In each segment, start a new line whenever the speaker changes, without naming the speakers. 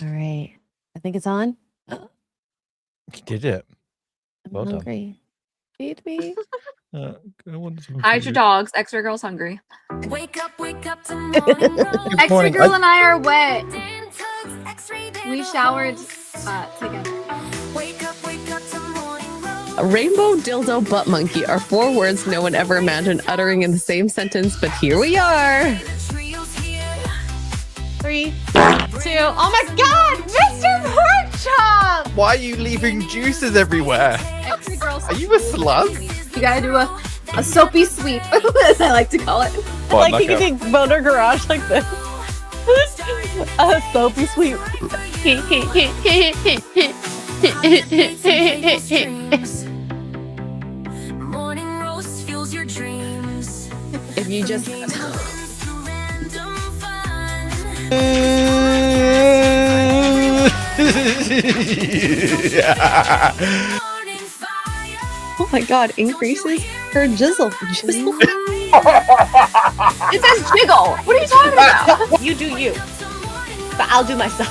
All right. I think it's on.
You did it.
I'm
Well
hungry. Feed me.
Hide your dogs. Xray Girl's hungry.
Wake up to morning roll.
Xray Girl and I are wet. We showered together.
Wake up to morning roll.
A rainbow dildo butt monkey are 4 words no one ever imagined uttering in the same sentence, but here we are.
3, 2. Oh my God, Mr. Porkchop!
Why are you leaving juices everywhere?
Xray Girl's
Are you a slug?
You gotta do a soapy sweep, as I like to call it.
Like you can take Boner Garage like this. A soapy sweep.
Morning roast fuels your dreams.
If you just oh my God, increases her jizzle.
It says jiggle. What are you talking about?
You do you. But I'll do myself.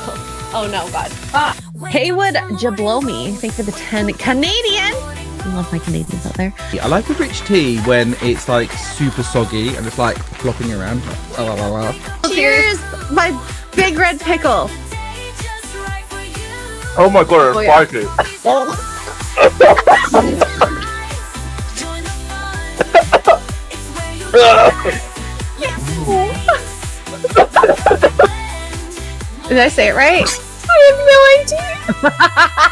Oh no, God.
Haywood Jablomi, thank you for the 10 Canadian. I love my Canadians out there.
I like a rich tea when it's like super soggy and it's like flopping around.
Cheers, my big red pickle.
Oh my God, it's spicy.
Did I say it right?
I have no idea.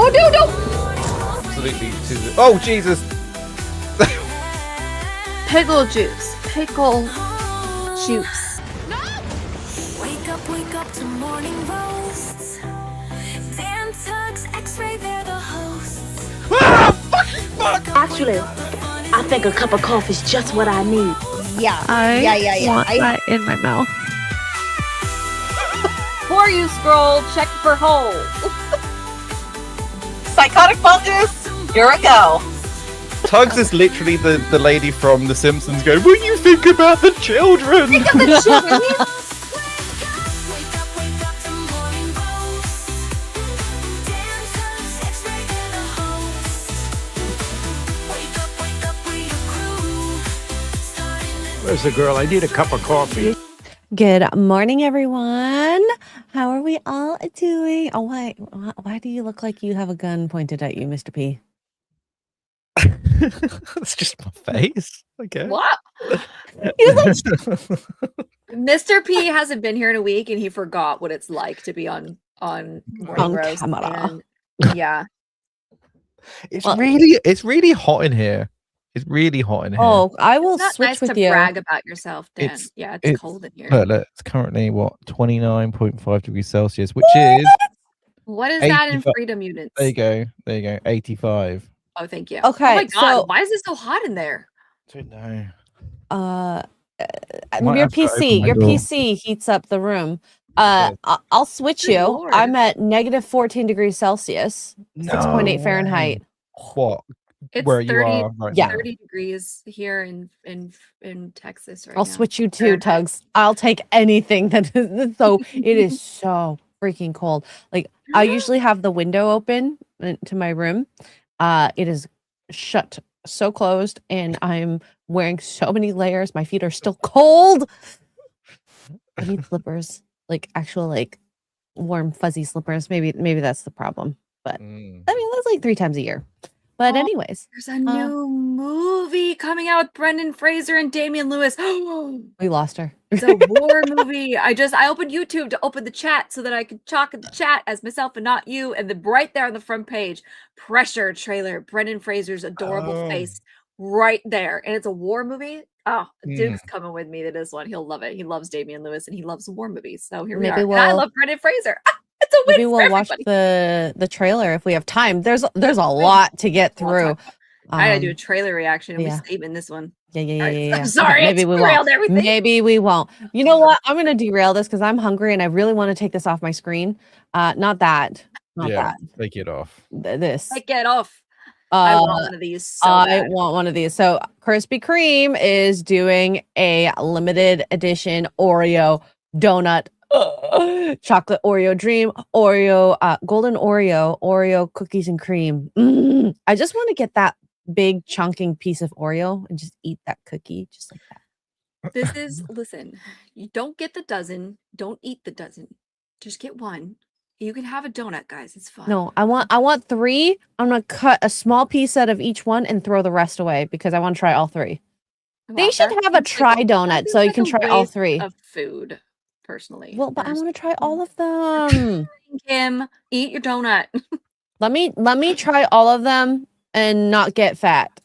Oh no!
Absolutely. Oh Jesus!
Pickle juice. Pickle juice.
Wake up to morning roasts. Dan Tuggs, Xray, they're the hosts.
Actually, I think a cup of coffee is just what I need.
Yeah.
I want that in my mouth.
Before you scroll, check for holes.
Psychotic Fungus, you're a go.
Tuggs is literally the lady from The Simpsons going, will you think about the children?
Think of the children.
Wake up to morning roasts. Dan Tuggs, Xray, they're the hosts. Wake up, we a crew. Starting the
Where's the girl? I need a cup of coffee.
Good morning, everyone. How are we all doing? Oh, why do you look like you have a gun pointed at you, Mr. P?
That's just my face. Okay.
What? Mr. P hasn't been here in a week, and he forgot what it's like to be on Morning Roast.
camera.
And, yeah.
It's really hot in here. It's really hot in here.
Oh, I will
It's not
switch
nice
with
to
you.
brag about yourself, Dan.
It's-
Yeah, it's
it's-
cold in here.
Look, it's currently what 29.5 degrees Celsius, which is
What is that in
85
Freedom Units?
there you go, 85.
Oh, thank you.
Okay,
Oh my God,
so-
why is it so hot in there?
Don't know.
Your
Might have to open
PC,
my
your
door.
PC heats up the room.
Okay.
I'll switch
Good
you.
Lord.
I'm at negative 14 degrees Celsius, 6.8
No
Fahrenheit.
way. What?
It's
Where
30,
you are right
Yeah.
now.
30 degrees here in Texas right
I'll
now.
switch you too, Tuggs. I'll take anything that is so. It is so freaking cold. Like I usually have the window open to my room. It is shut, so closed, and I'm wearing so many layers. My feet are still cold. I need slippers, like actual like warm fuzzy slippers. Maybe that's the problem. But I mean that's like 3 times a year. But
Oh,
anyways,
There's a new movie coming out with Brendan Fraser and Damian Lewis.
we lost her.
It's a war movie. I opened YouTube to open the chat so that I could talk in the chat as myself and not you. And then right there on the front page, pressure trailer, Brendan Fraser's adorable face right there. And it's a war movie. Oh, Duke's coming with me to this one. He'll love it. He loves Damian Lewis and he loves war movies. So here we
Maybe
are. And I
we'll-
love Brendan Fraser. It's a win
Maybe
for
we'll watch
everybody.
the trailer if we have time. There's a lot to get through.
I gotta do a trailer reaction and
yeah.
we save in this one.
Yeah.
I'm sorry,
Maybe
I
we
derailed
won't.
everything.
Maybe we won't. You know what? I'm gonna derail this because I'm hungry and I really want to take this off my screen. Not that. Not
Yeah,
that.
take it off.
This.
Like, get off. I want one of these so
I
bad.
want one of these. So Krispy Kreme is doing a limited edition Oreo donut, chocolate Oreo dream, Oreo, golden Oreo cookies and cream. I just want to get that big chunking piece of Oreo and just eat that cookie just like that.
This is listen. You don't get the dozen. Don't eat the dozen. Just get one. You can have a donut, guys. It's fine.
No, I want 3. I'm gonna cut a small piece out of each one and throw the rest away because I want to try all 3. They
Wow,
should
that
have a
seems
try
that
donut
seems
so you
like
can
a
try all
waste
3.
of food, personally.
Well, but I
There's-
want to try all of them.
Kim, eat your donut.
Let me try all of them and not get fat.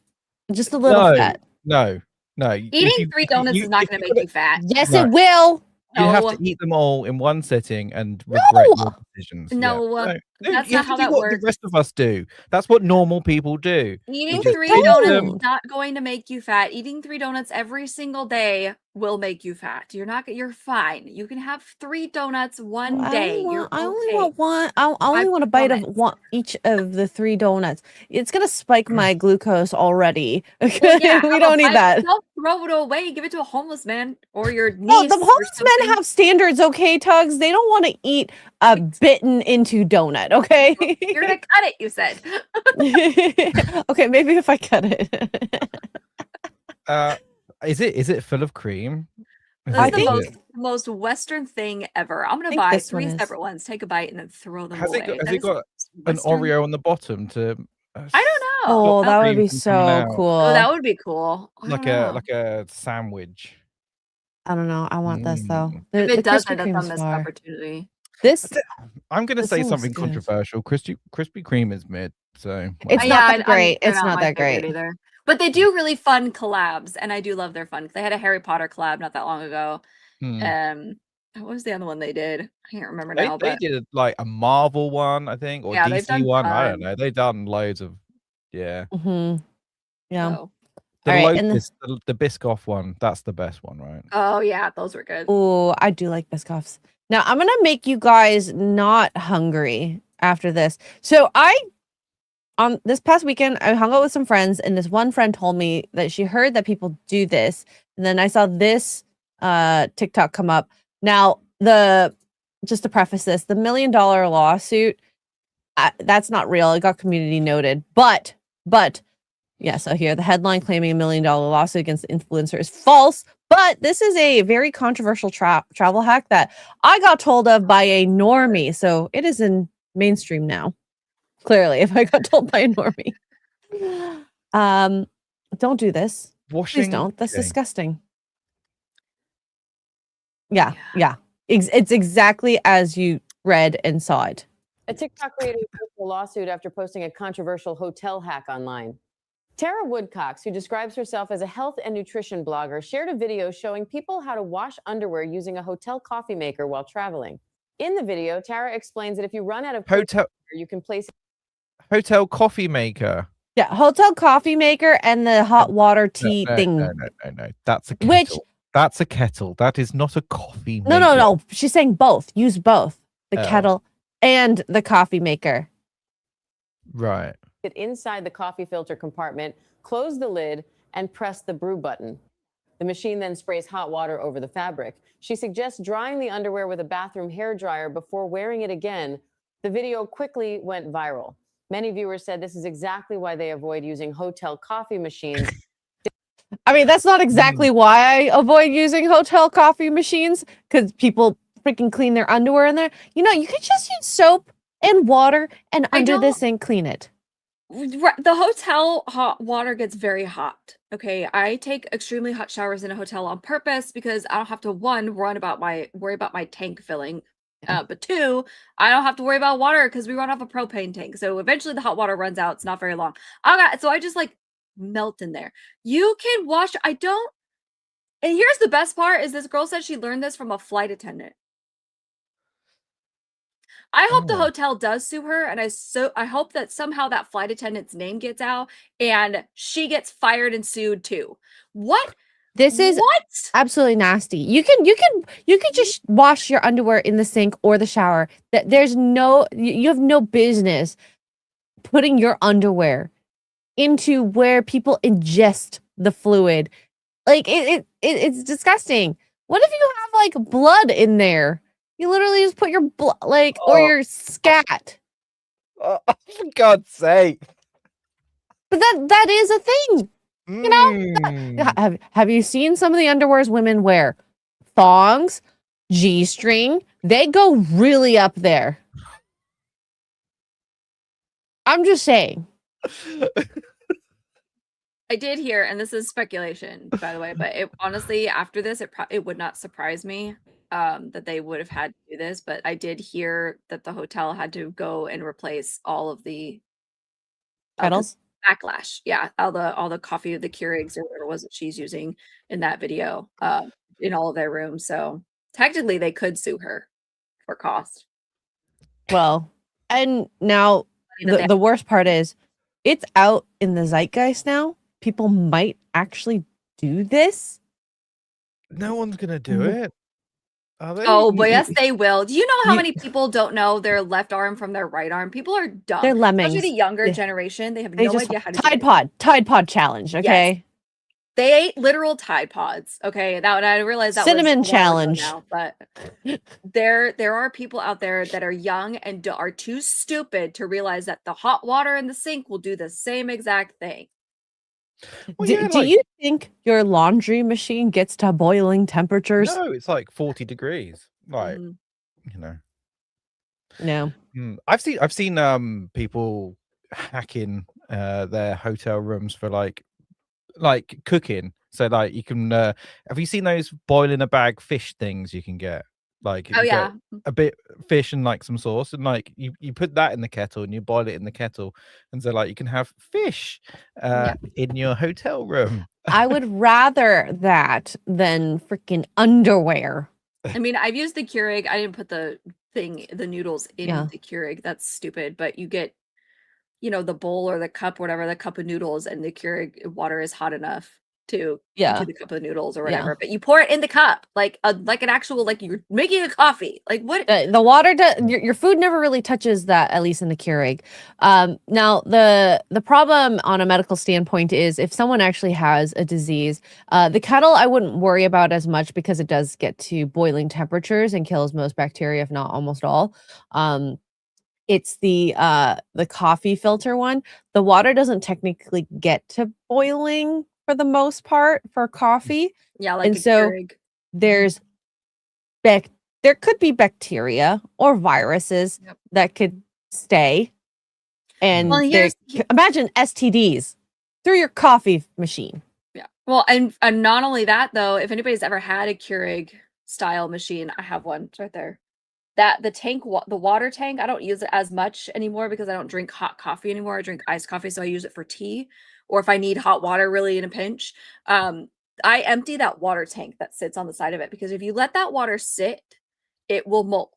Just a little fat.
No.
Eating 3 donuts is not going to make you fat.
Yes,
No.
it will.
You have
No.
to eat them all in one sitting and regret your decisions.
No,
Yeah.
that's
you
not
have
how
to do
that
what
works.
the rest of us do. That's what normal people do.
Eating
just
3
eat
donuts
them.
is not going to make you fat. Eating 3 donuts every single day will make you fat. You're fine. You can have 3 donuts one day. You're
I only
okay.
want one. I only want a bite of
promise.
one each of the 3 donuts. It's gonna spike my glucose already. Okay,
Well, yeah,
we
have a
don't need
bite
that.
yourself, throw it away. Give it to a homeless man or your niece.
No, the
or
homeless men
something.
have standards, okay, Tuggs? They don't want to eat a bitten into donut, okay?
You're gonna cut it. You said.
Okay, maybe if I cut it.
Is it full of cream? Is
That's
I
it-
the
think-
is it-
most Western thing ever. I'm gonna
think
buy
this one
3
is.
separate ones, take a bite, and then throw them
Has
away.
it got, has
That
it
is
got an
Western-
Oreo on the bottom to?
I don't know.
Oh, that would
cream
be
from
so
coming out.
cool.
Oh, that would be cool. I
like
don't
a
know.
like a sandwich.
I don't know. I want this though.
Mm.
The,
If
the
it does,
Krispy
that's a
Kreme's
missed
fire.
opportunity.
This
I'm gonna
This
say
looks
something
good.
controversial. Krispy Kreme is mid, so
It's
Yeah,
not that
I'm-
great.
they're
It's not
my
that great.
favorite either. But they do really fun collabs, and I do love their fun. They had a Harry Potter collab not that long ago.
Hmm.
What was the other one they did? I can't remember
They
now. But
did like a Marvel one, I think, or
Yeah, they've
DC
done
one. I don't
tons.
know. They've done loads of yeah.
Yeah.
so-
The
All right, and
Lotus, the Biscoff one. That's the best one, right?
Oh yeah, those were good.
Oh, I do like Biscoffs. Now I'm gonna make you guys not hungry after this. So on this past weekend, I hung out with some friends, and this one friend told me that she heard that people do this, and then I saw this TikTok come up. Now just to preface this, the $1 million lawsuit, that's not real. It got community noted, but yeah, so here the headline claiming $1 million lawsuit against the influencer is false. But this is a very controversial travel hack that I got told of by a normie. So it is in mainstream now. Clearly, if I got told by a normie. Don't do this.
Washing.
Please don't. That's
okay.
disgusting. Yeah. It's exactly as you read and saw it.
A TikTok creator faced a lawsuit after posting a controversial hotel hack online. Tara Woodcocks, who describes herself as a health and nutrition blogger, shared a video showing people how to wash underwear using a hotel coffee maker while traveling. In the video, Tara explains that if you run out of
Hotel
you can place
coffee maker.
Yeah, hotel coffee maker and the hot water tea
no,
thing.
No. That's a kettle.
Which-
That's a kettle. That is not a coffee maker.
No. She's saying both. Use both. The
Oh.
kettle and the coffee maker.
Right.
it inside the coffee filter compartment, close the lid, and press the brew button. The machine then sprays hot water over the fabric. She suggests drying the underwear with a bathroom hairdryer before wearing it again. The video quickly went viral. Many viewers said this is exactly why they avoid using hotel coffee machines.
I mean, that's not exactly why I avoid using hotel coffee machines, because people freaking clean their underwear in there. You know, you could just use soap and water and under the sink clean it.
The hotel hot water gets very hot. Okay, I take extremely hot showers in a hotel on purpose because I don't have to worry about my tank filling. But 2, I don't have to worry about water because we run off a propane tank. So eventually the hot water runs out. It's not very long. So I just like melt in there. You can wash. And here's the best part is this girl said she learned this from a flight attendant. I hope the hotel does sue her, and I hope that somehow that flight attendant's name gets out and she gets fired and sued too. What?
This is absolutely nasty. You can just wash your underwear in the sink or the shower. That you have no business putting your underwear into where people ingest the fluid. Like it's disgusting. What if you have like blood in there? You literally just put your blood, like, or your scat.
Oh, for God's sake!
But that is a thing. You know, have you seen some of the underwears women wear? Thongs, G-string, they go really up there. I'm just saying.
I did hear, and this is speculation, by the way, but it honestly, after this, it would not surprise me that they would have had to do this. But I did hear that the hotel had to go and replace all of the
Kettles?
backlash. Yeah, all the coffee, the Keurigs or whatever it was that she's using in that video, in all of their rooms. So technically, they could sue her for cost.
Well, and now the worst part is it's out in the zeitgeist now. People might actually do this.
No one's gonna do it. Are they?
Oh, but yes, they will. Do you know how many people don't know their left arm from their right arm? People are dumb.
They're lemmings.
Especially the younger generation. They have no idea how to do it.
Tide Pod challenge, okay?
Yes. They ate literal Tide Pods, okay? That I realized that
Cinnamon
was a while ago
challenge.
now, but there are people out there that are young and are too stupid to realize that the hot water in the sink will do the same exact thing.
Well,
Do you think your laundry machine gets to boiling temperatures?
No, it's like 40 degrees. Like,
Mhm.
you know.
No.
I've seen people hacking their hotel rooms for like cooking. So like you can have you seen those boil in a bag fish things you can get? Like
Oh
you
yeah.
get a bit fish and like some sauce, and like you put that in the kettle and you boil it in the kettle, and so like you can have fish in your hotel room.
I would rather that than freaking underwear.
I mean, I've used the Keurig. I didn't put the noodles in
Yeah.
the Keurig. That's stupid. But you get, the bowl or the cup, whatever, the cup of noodles, and the Keurig water is hot enough to into the cup of noodles or whatever.
Yeah.
But you pour it in the cup like an actual, like you're making a coffee. Like what?
The water your food never really touches that, at least in the Keurig. Now the problem on a medical standpoint is if someone actually has a disease, the kettle I wouldn't worry about as much because it does get to boiling temperatures and kills most bacteria, if not almost all. It's the coffee filter one. The water doesn't technically get to boiling for the most part for coffee.
Yeah, like
and
a
so
Keurig.
there's there could be bacteria or viruses that could stay. And
Well,
imagine STDs through your coffee machine.
Yeah. Well, and not only that though, if anybody's ever had a Keurig style machine, I have one. It's right there. The water tank, I don't use it as much anymore because I don't drink hot coffee anymore. I drink iced coffee, so I use it for tea or if I need hot water really in a pinch. I empty that water tank that sits on the side of it because if you let that water sit, it will mold.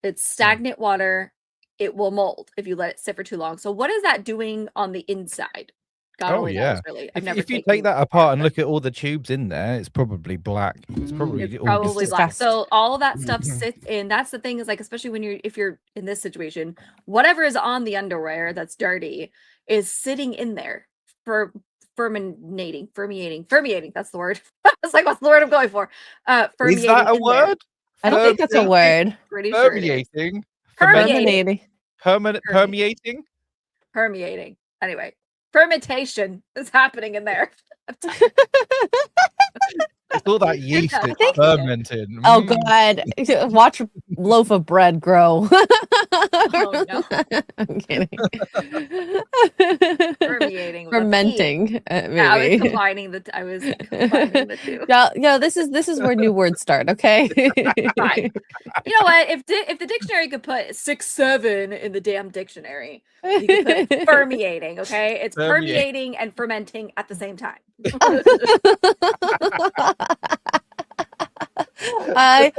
It's stagnant water. It will mold if you let it sit for too long. So what is that doing on the inside? God only knows, really.
If you take that apart and look at all the tubes in there, it's probably black. It's probably
black. So all of that stuff sits in. That's the thing is like, especially if you're in this situation, whatever is on the underwear that's dirty is sitting in there for ferminating. That's the word. It's like, what's the word I'm going for?
Is that a word?
I don't think that's a word.
Pretty sure it is.
Permeating.
Permeating. Anyway. Fermentation is happening in there.
It's all that yeast is fermenting.
Oh God! Watch loaf of bread grow.
Oh no!
I'm kidding.
Permeating.
Fermenting. Maybe.
Yeah, I was combining the two.
Yeah. This is where new words start. Okay.
Fine. You know what? If the dictionary could put 6-7 in the damn dictionary, you could put permeating. Okay, it's permeating and fermenting at the same time.
I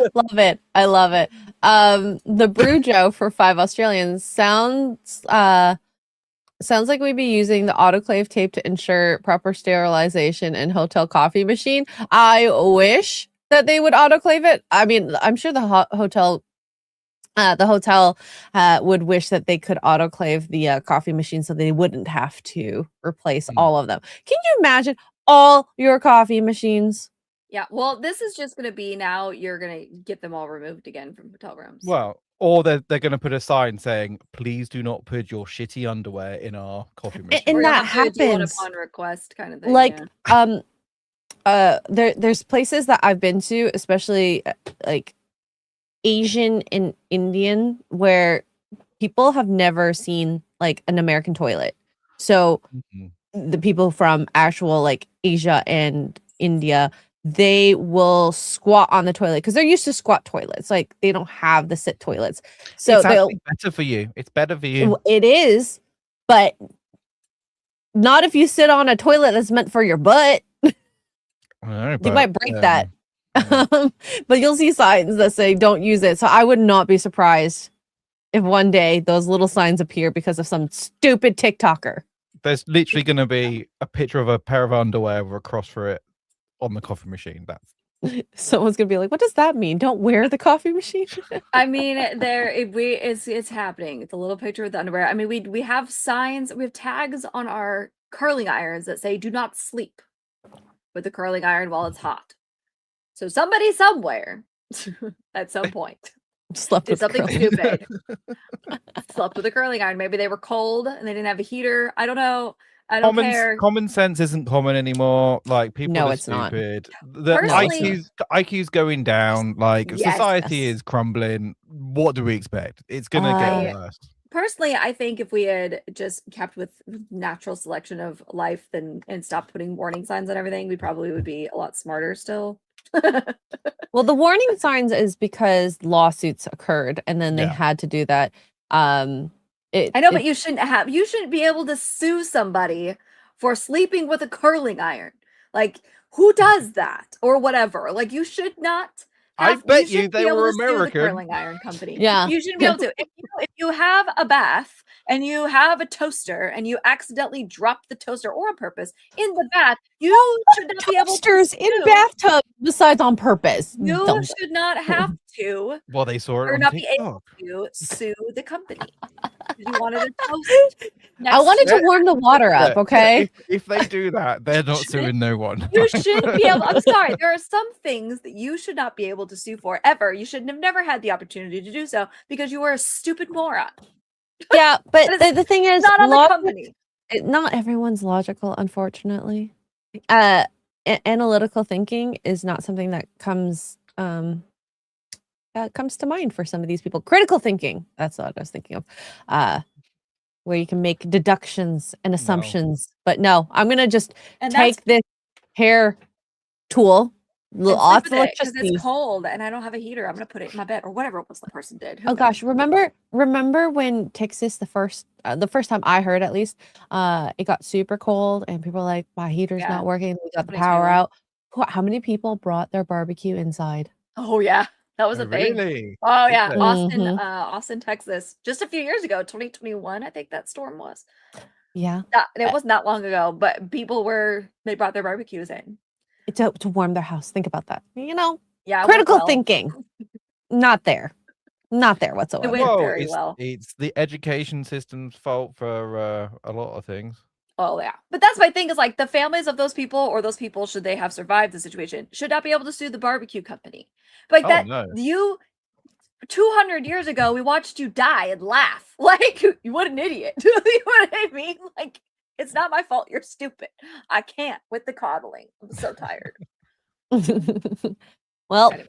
love it. The Brew Joe for 5 Australians sounds like we'd be using the autoclave tape to ensure proper sterilization in hotel coffee machine. I wish that they would autoclave it. I mean, I'm sure the hotel the hotel would wish that they could autoclave the coffee machine so they wouldn't have to replace all of them. Can you imagine all your coffee machines?
Yeah, well, this is just gonna be now. You're gonna get them all removed again from hotel rooms.
Well, or they're going to put a sign saying, "Please do not put your shitty underwear in our coffee machine."
And
Or you'll
that
have to do one
happens.
upon request, kind of thing.
Like,
yeah.
there's places that I've been to, especially like Asian and Indian, where people have never seen like an American toilet. So the people from actual like Asia and India, they will squat on the toilet because they're used to squat toilets. Like they don't have the sit toilets. So
it's
they'll
actually better for you. It's better for you.
it is, but not if you sit on a toilet that's meant for your butt.
I know,
You
but,
might break that. But you'll see signs that say don't use it. So I would not be surprised if one day those little signs appear because of some stupid TikToker.
There's literally going to be a picture of a pair of underwear with a cross through it on the coffee machine. That's
Someone's gonna be like, what does that mean? Don't wear the coffee machine.
I mean, it's happening. It's a little picture of the underwear. I mean, we have signs, we have tags on our curling irons that say "Do not sleep with the curling iron while it's hot." So somebody somewhere, at some point,
Slept
did
with
something
curling.
stupid. Slept with a curling iron. Maybe they were cold and they didn't have a heater. I don't know. I don't care.
common sense isn't common anymore. Like people
No,
are
it's not.
stupid. The
Personally-
IQ's going down. Like
Yes.
society
Yes.
is crumbling. What do we expect? It's gonna get worse.
Personally, I think if we had just kept with natural selection of life and stopped putting warning signs on everything, we probably would be a lot smarter still.
Well, the warning signs is because lawsuits occurred and then they
Yeah.
had to do that.
I know, but you shouldn't be able to sue somebody for sleeping with a curling iron. Like, who does that or whatever? Like, you should not.
I bet you
shouldn't
they
be able
were
to sue the
American.
curling iron company.
Yeah.
You shouldn't be able to. If you have a bath and you have a toaster and you accidentally drop the toaster or on purpose in the bath, you should not be able to
toasters in
sue.
bathtubs besides on purpose.
You
Dumb.
should not have to
Well, they saw it
or
on
not be able
TikTok.
to sue the company. You wanted a toast.
I wanted to
Yeah.
warm the water up,
Yeah,
okay?
If they do that, they're not suing no one.
You shouldn't be able. I'm sorry. There are some things that you should not be able to sue for ever. You should have never had the opportunity to do so because you were a stupid moron.
Yeah, but
But
the thing is,
It's not on the
logic-
company.
not everyone's logical, unfortunately. Analytical thinking is not something that comes to mind for some of these people. Critical thinking, that's what I was thinking of. Where you can make deductions and assumptions. But no, I'm gonna just
And
take this hair tool, lots of
because
electricity.
it's cold and I don't have a heater. I'm gonna put it in my bed or whatever it was the person did. Who
Oh
knows?
gosh, remember when Texas the first time I heard, at least, it got super cold and people were like, my heater's
Yeah.
not working, we got the
2021.
power out. How many people brought their barbecue inside?
Oh yeah, that was
Oh,
a thing.
really?
Oh yeah,
Okay.
Austin, Texas, just a few years ago, 2021, I think that storm was.
Yeah,
And it wasn't that long ago, but they brought their barbecues in.
to warm their house. Think about that. You know,
Yeah, it went
critical
well.
thinking, not there whatsoever.
went
Well,
very
it's,
well.
it's the education system's fault for a lot of things.
Oh yeah, but that's my thing is like the families of those people or those people, should they have survived the situation, should not be able to sue the barbecue company. But like
Oh,
that,
no.
you 200 years ago, we watched you die and laugh. Like, what an idiot. You know what I mean? Like, it's not my fault. You're stupid. I can't with the coddling. I'm so tired.
Well,
Anyway.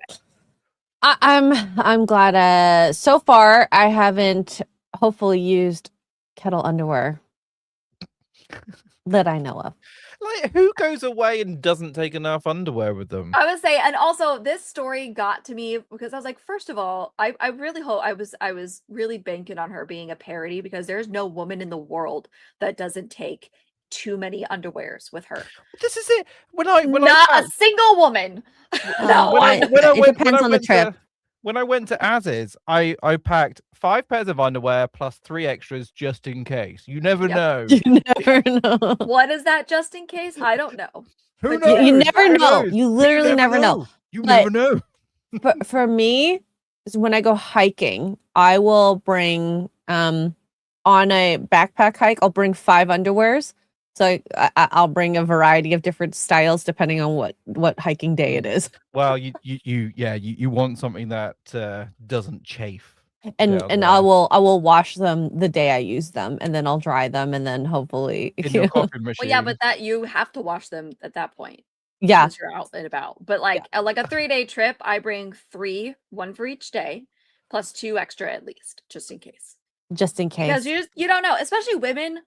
I'm glad. So far, I haven't hopefully used kettle underwear that I know of.
Like, who goes away and doesn't take enough underwear with them?
I would say, and also this story got to me because I was like, first of all, I really hope I was really banking on her being a parody because there's no woman in the world that doesn't take too many underwears with her.
This is it. Not
Not a single woman. No.
It depends on the trip.
When I went to Az's, I packed 5 pairs of underwear plus 3 extras just in case. You never
Yep.
know.
You never know.
What is that just in case? I don't know.
Who
But
knows?
You never
Who
know.
knows?
You literally never know.
You
But-
never know.
But for me, when I go hiking, I will bring on a backpack hike, I'll bring 5 underwears. So I'll bring a variety of different styles depending on what hiking day it is.
Well, you want something that doesn't chafe.
And
down
I
there.
will wash them the day I use them, and then I'll dry them, and then hopefully
in your coffee machine.
Well, yeah, but that you have to wash them at that point.
yeah.
Because you're out and about. But like a 3-day trip, I bring 3, 1 for each day, plus 2 extra at least, just in case.
Just in case.
Because you don't know, especially women,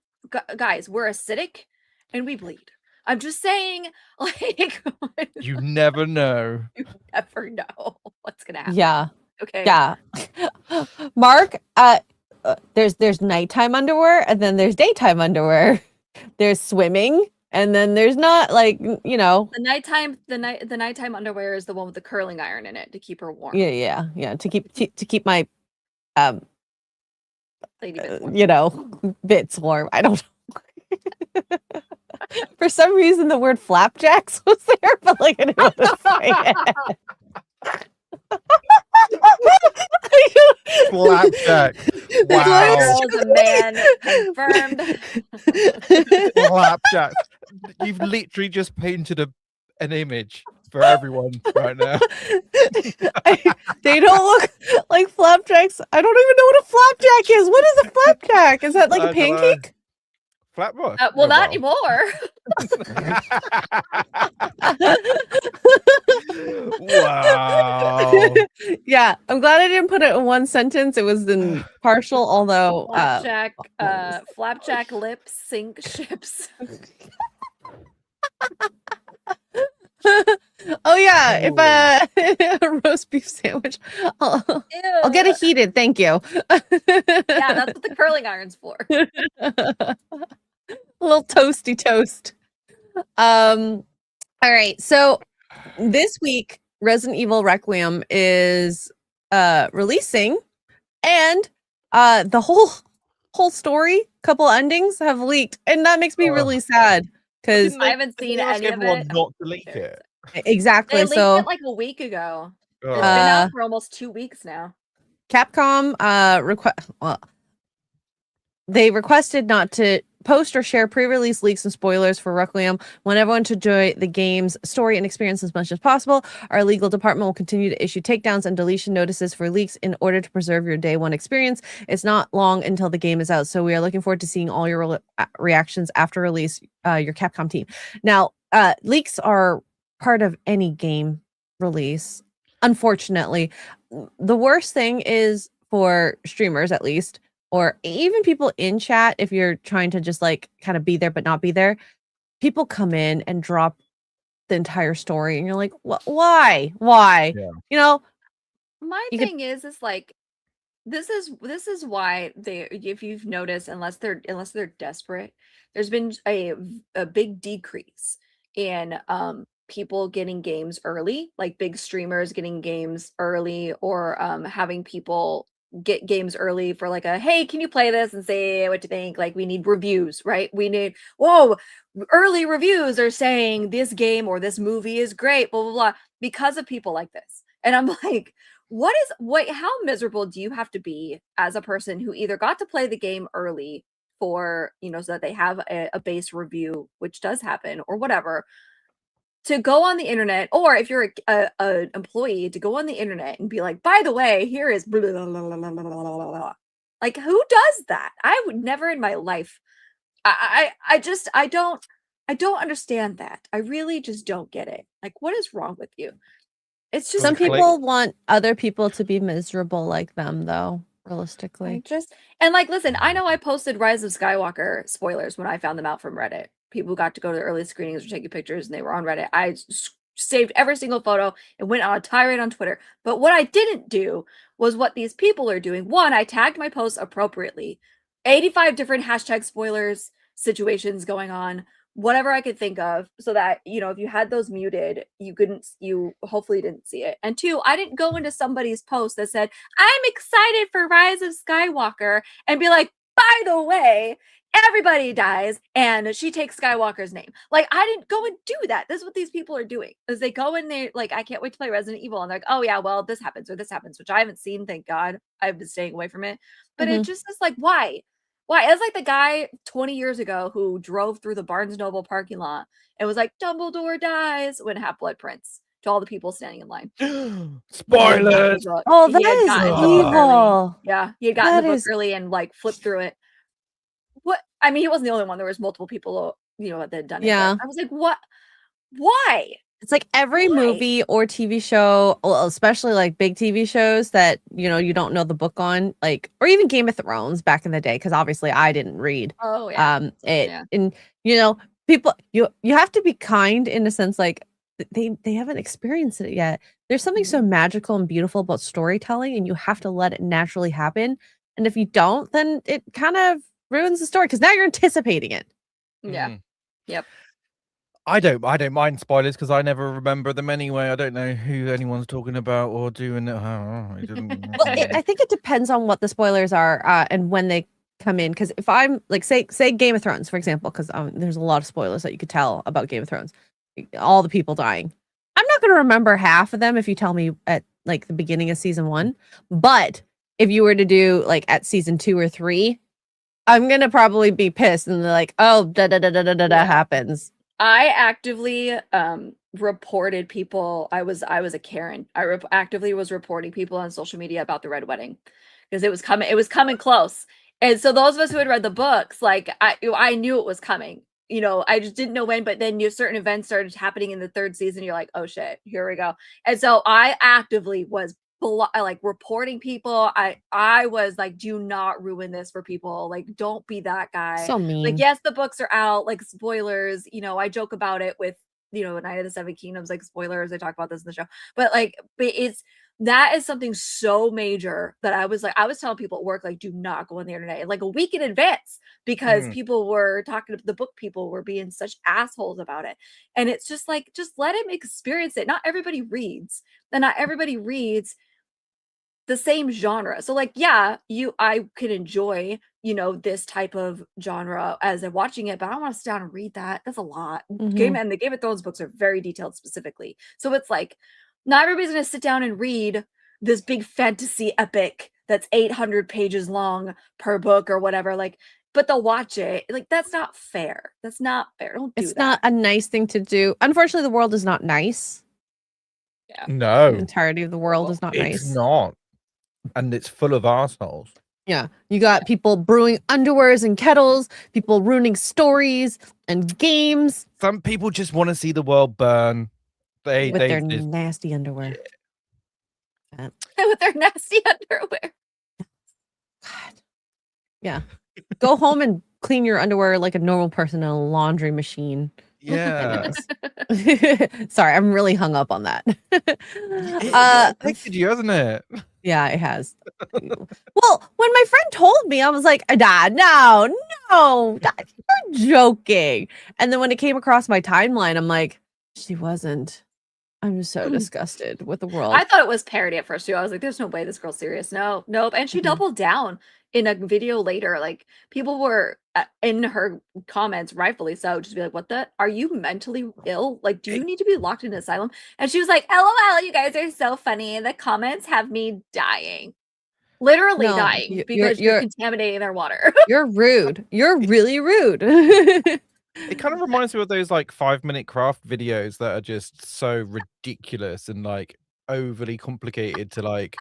guys, we're acidic and we bleed. I'm just saying, like,
You never know.
you never know what's gonna happen.
Yeah.
Okay.
Yeah. Mark, there's nighttime underwear, and then there's daytime underwear. There's swimming, and then there's not, like, you know.
The nighttime underwear is the one with the curling iron in it to keep her warm.
Yeah. To keep my
Lady bits warm.
you know, bits warm. I don't know. For some reason, the word flapjacks was there, but like I didn't want to say it.
Flapjack. Wow.
Girl's a man confirmed.
Flapjack. You've literally just painted an image for everyone right now.
They don't look like flapjacks. I don't even know what a flapjack is. What is a flapjack? Is that like a pancake?
Flatbush.
Well, not anymore.
Wow.
Yeah, I'm glad I didn't put it in one sentence. It was in partial, although
Flapjack lips sink ships.
Oh yeah, if a roast beef sandwich, I'll get it heated. Thank you.
Yeah, that's what the curling iron's for.
A little toasty toast. All right. So this week, Resident Evil Requiem is releasing, and the whole story, couple endings have leaked, and that makes me really sad because
I haven't seen any of it.
Not to leak it.
Exactly.
They leaked
So
it like a week ago. It's been out for almost 2 weeks now.
Capcom they requested not to post or share pre-release leaks and spoilers for Requiem. Want everyone to enjoy the game's story and experience as much as possible. Our legal department will continue to issue takedowns and deletion notices for leaks in order to preserve your day one experience. It's not long until the game is out, so we are looking forward to seeing all your reactions after release, your Capcom team. Now, leaks are part of any game release, unfortunately. The worst thing is for streamers, at least, or even people in chat, if you're trying to just like kind of be there but not be there, people come in and drop the entire story and you're like, why yeah. You know,
my thing is like, this is why they, if you've noticed, unless they're desperate, there's been a big decrease in people getting games early, like big streamers getting games early, or having people get games early for like a, hey, can you play this and say what you think? Like, we need reviews, right? We need, early reviews are saying this game or this movie is great, blah blah blah, because of people like this. And I'm like, how miserable do you have to be as a person who either got to play the game early for, so that they have a base review, which does happen, or whatever, to go on the internet, or if you're a employee, to go on the internet and be like, by the way, here is blah, blah, blah, blah, blah, blah, blah. Like, who does that? I would never in my life. I don't understand that. I really just don't get it. Like, what is wrong with you? It's just
some people want other people to be miserable like them, though. Realistically,
listen, I know I posted Rise of Skywalker spoilers when I found them out from Reddit. People got to go to the early screenings or taking pictures, and they were on Reddit. I saved every single photo and went on a tirade on Twitter. But what I didn't do was what these people are doing. One, I tagged my posts appropriately. 85 different hashtag spoilers situations going on, whatever I could think of, so that, if you had those muted, you hopefully didn't see it. And two, I didn't go into somebody's post that said, I'm excited for Rise of Skywalker, and be like, by the way, everybody dies, and she takes Skywalker's name. Like, I didn't go and do that. This is what these people are doing. Is they go and they like, I can't wait to play Resident Evil, and they're like, oh yeah, well, this happens or this happens, which I haven't seen, thank God. I've been staying away from it. But it just is like, why? Why? It's like the guy 20 years ago who drove through the Barnes Noble parking lot and was like, Dumbledore dies when Half-Blood Prince to all the people standing in line.
Spoilers.
Oh,
He
that
had
is
gotten the book early.
evil.
Yeah, he had gotten
That
the book
is-
early and like flipped through it. What? I mean, he wasn't the only one. There was multiple people, that had done it.
Yeah.
But I was like, what? Why?
It's like every
Why?
movie or TV show, well, especially like big TV shows that, you don't know the book on, like, or even Game of Thrones back in the day, because obviously I didn't read.
Oh yeah.
And people, you have to be kind in a sense, like they haven't experienced it yet. There's something so magical and beautiful about storytelling, and you have to let it naturally happen. And if you don't, then it kind of ruins the story because now you're anticipating it.
Yeah. Yep.
I don't mind spoilers because I never remember them anyway. I don't know who anyone's talking about or doing it.
Well, I think it depends on what the spoilers are and when they come in. Because if I'm like, say Game of Thrones, for example, because there's a lot of spoilers that you could tell about Game of Thrones, all the people dying. I'm not going to remember half of them if you tell me at like the beginning of season 1. But if you were to do like at season 2 or 3, I'm going to probably be pissed and like, oh, da happens.
I actively reported people. I was a Karen. I actively was reporting people on social media about the Red Wedding because it was coming. It was coming close. And so those of us who had read the books, like I knew it was coming. I just didn't know when. But then certain events started happening in the 3rd season. You're like, oh shit, here we go. And so I actively was like reporting people. I was like, do not ruin this for people. Like, don't be that guy.
So mean.
Like, yes, the books are out, like spoilers, I joke about it with Night of the Seven Kingdoms, like spoilers. I talk about this in the show, but that is something so major that I was telling people at work, like, do not go on the internet like a week in advance because people were talking to the book, people were being such assholes about it. And it's just like, just let him experience it. Not everybody reads, and not everybody reads the same genre. So like, yeah, I could enjoy, this type of genre as I'm watching it, but I don't want to sit down and read that. That's a lot. The Game of Thrones books are very detailed specifically. So it's like, not everybody's going to sit down and read this big fantasy epic that's 800 pages long per book or whatever. Like, but they'll watch it. Like, that's not fair. That's not fair. Don't do that.
It's not a nice thing to do. Unfortunately, the world is not nice.
Yeah.
No.
The entirety of the world is not nice.
It's not. And it's full of assholes.
Yeah. You got people brewing underwears and kettles, people ruining stories and games.
Some people just want to see the world burn.
With their nasty underwear.
With their nasty underwear.
God. Yeah. Go home and clean your underwear like a normal person in a laundry machine.
Yeah.
Sorry, I'm really hung up on that.
It's affected you, hasn't it?
Yeah, it has. Well, when my friend told me, I was like, Dad, no, Dad, you're joking. And then when it came across my timeline, I'm like, she wasn't. I'm so disgusted with the world.
I thought it was parody at first too. I was like, there's no way this girl's serious. No, nope. And she doubled down in a video later. Like, people were in her comments, rightfully so, just be like, what are you mentally ill? Like, do you need to be locked in an asylum? And she was like, LOL, you guys are so funny. The comments have me dying. Literally dying because you're contaminating their water.
You're rude. You're really rude.
It kind of reminds me of those like 5-minute craft videos that are just so ridiculous and like overly complicated to like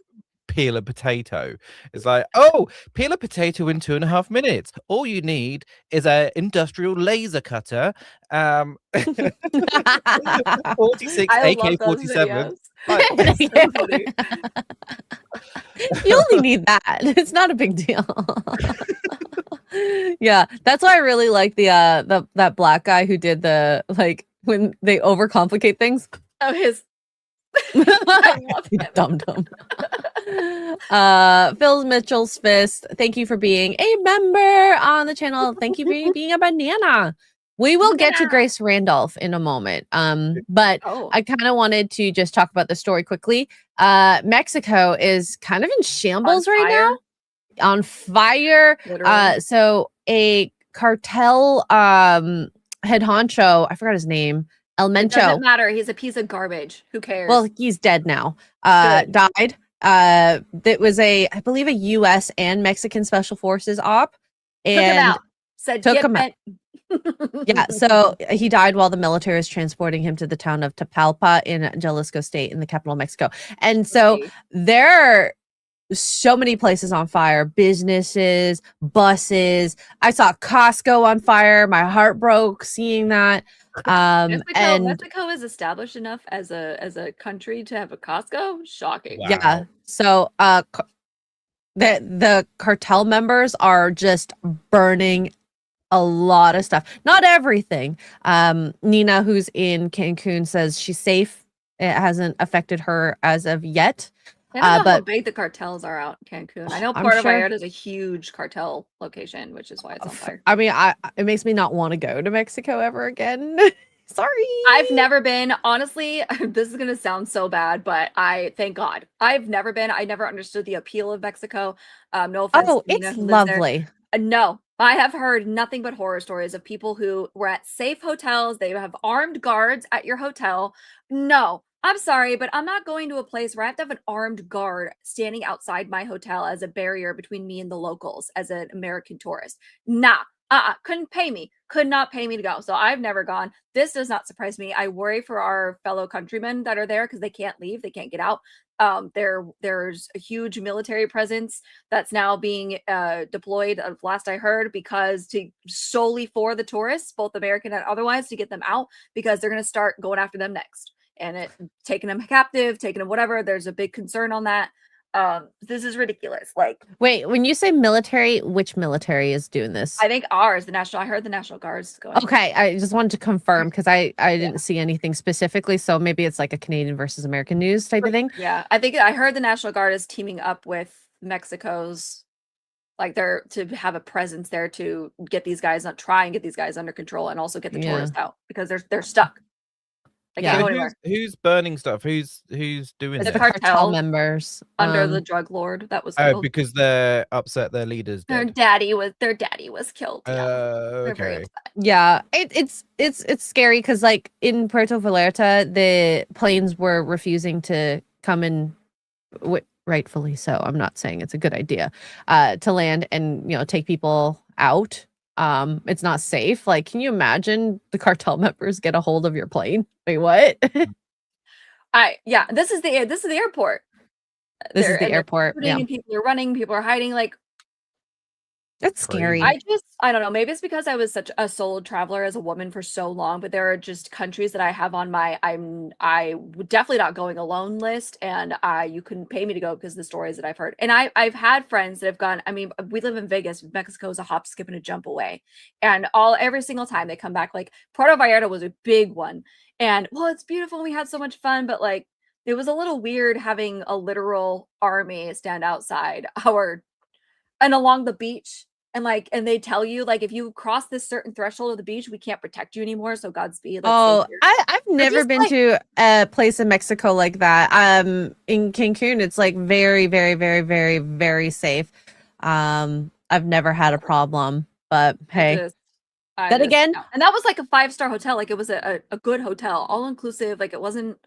peel a potato. It's like, oh, peel a potato in 2.5 minutes. All you need is an industrial laser cutter, 46 AK-47.
You only need that. It's not a big deal. Yeah, that's why I really like the that black guy who did the, like, when they overcomplicate things.
Oh, his I love him.
Dum-dum. Phil Mitchell's Fist, thank you for being a member on the channel. Thank you for being a banana. We will get to Grace Randolph in a moment. But I kind of wanted to just talk about the story quickly. Mexico is kind of in shambles right now. On fire. So a cartel head honcho, I forgot his name, El
It doesn't
Mencho.
matter. He's a piece of garbage. Who cares?
Well, he's dead now.
Good.
Died. That was I believe, a U.S. and Mexican Special Forces op,
took him
and
out. Said,
took
"Get
him out.
bent."
Yeah, so he died while the military was transporting him to the town of Tapalpa in Jalisco State in the capital of Mexico. And so
Okay.
there are so many places on fire, businesses, buses. I saw Costco on fire. My heart broke seeing that.
Mexico is established enough as a country to have a Costco. Shocking.
Wow.
Yeah, so the cartel members are just burning a lot of stuff, not everything. Nina, who's in Cancun, says she's safe. It hasn't affected her as of yet.
I don't know how
But
big the cartels are out in Cancun. I know
I'm
Puerto
sure-
Vallarta is a huge cartel location, which is why it's on fire.
I mean, it makes me not want to go to Mexico ever again. Sorry.
I've never been, honestly, this is going to sound so bad, but I thank God. I've never been. I never understood the appeal of Mexico. No offense.
Oh,
to Nina
it's
who lives there.
lovely.
No, I have heard nothing but horror stories of people who were at safe hotels. They have armed guards at your hotel. No, I'm sorry, but I'm not going to a place where I have to have an armed guard standing outside my hotel as a barrier between me and the locals as an American tourist. Nah, could not pay me to go. So I've never gone. This does not surprise me. I worry for our fellow countrymen that are there because they can't leave, they can't get out. There's a huge military presence that's now being deployed, last I heard, because solely for the tourists, both American and otherwise, to get them out, because they're going to start going after them next and taking them captive, taking them whatever. There's a big concern on that. This is ridiculous. Like,
Wait, when you say military, which military is doing this?
I think I heard the National Guard's going.
Okay, I just wanted to confirm because I didn't see anything specifically, so maybe it's like a Canadian versus American news type of thing.
Yeah, I heard the National Guard is teaming up with Mexico's, like, they're to have a presence there to get these guys, try and get these guys under control, and also get the tourists out because they're stuck. They can't go anywhere.
Who's burning stuff? Who's doing
The
this?
cartel
members
under the drug lord. That was
because they're upset their leader's
their
dead.
daddy was killed. Yeah. They're very
Okay.
upset.
Yeah, it's scary because like in Puerto Vallarta, the planes were refusing to come in, rightfully so. I'm not saying it's a good idea to land and take people out. It's not safe. Like, can you imagine the cartel members get a hold of your plane? Wait, what?
This is the airport.
This is the airport. Yeah,
And people are running, people are hiding. Like,
that's scary.
I don't know. Maybe it's because I was such a solo traveler as a woman for so long, but there are just countries that I have on my I would definitely not going alone list, and you couldn't pay me to go because of the stories that I've heard. And I've had friends that have gone. I mean, we live in Vegas. Mexico is a hop, skip, and a jump away, and every single time they come back, like Puerto Vallarta was a big one, and well, it's beautiful. We had so much fun, but like it was a little weird having a literal army stand outside and along the beach. And they tell you, like, if you cross this certain threshold of the beach, we can't protect you anymore. So Godspeed.
Oh, I've never been to a place in Mexico like that. In Cancun, it's like very, very, very, very, very safe. I've never had a problem, but hey. And
that was like a 5-star hotel. Like, it was a good hotel, all inclusive. Like, it wasn't,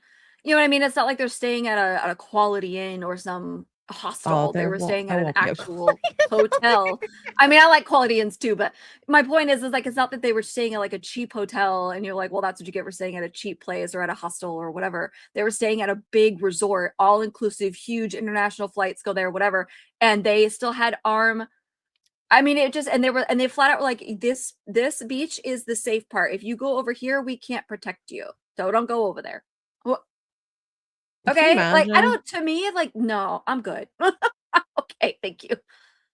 you know what I mean? It's not like they're staying at a Quality Inn or some hostel. They were staying at an actual hotel. I mean, I like Quality Inns too, but my point is like, it's not that they were staying at like a cheap hotel and you're like, well, that's what you get for staying at a cheap place or at a hostel or whatever. They were staying at a big resort, all inclusive, huge international flights go there, whatever. And they still had I mean, they flat out were like, this beach is the safe part. If you go over here, we can't protect you. So don't go over there. Well, okay, like, I don't, to me, like, no, I'm good. Okay, thank you.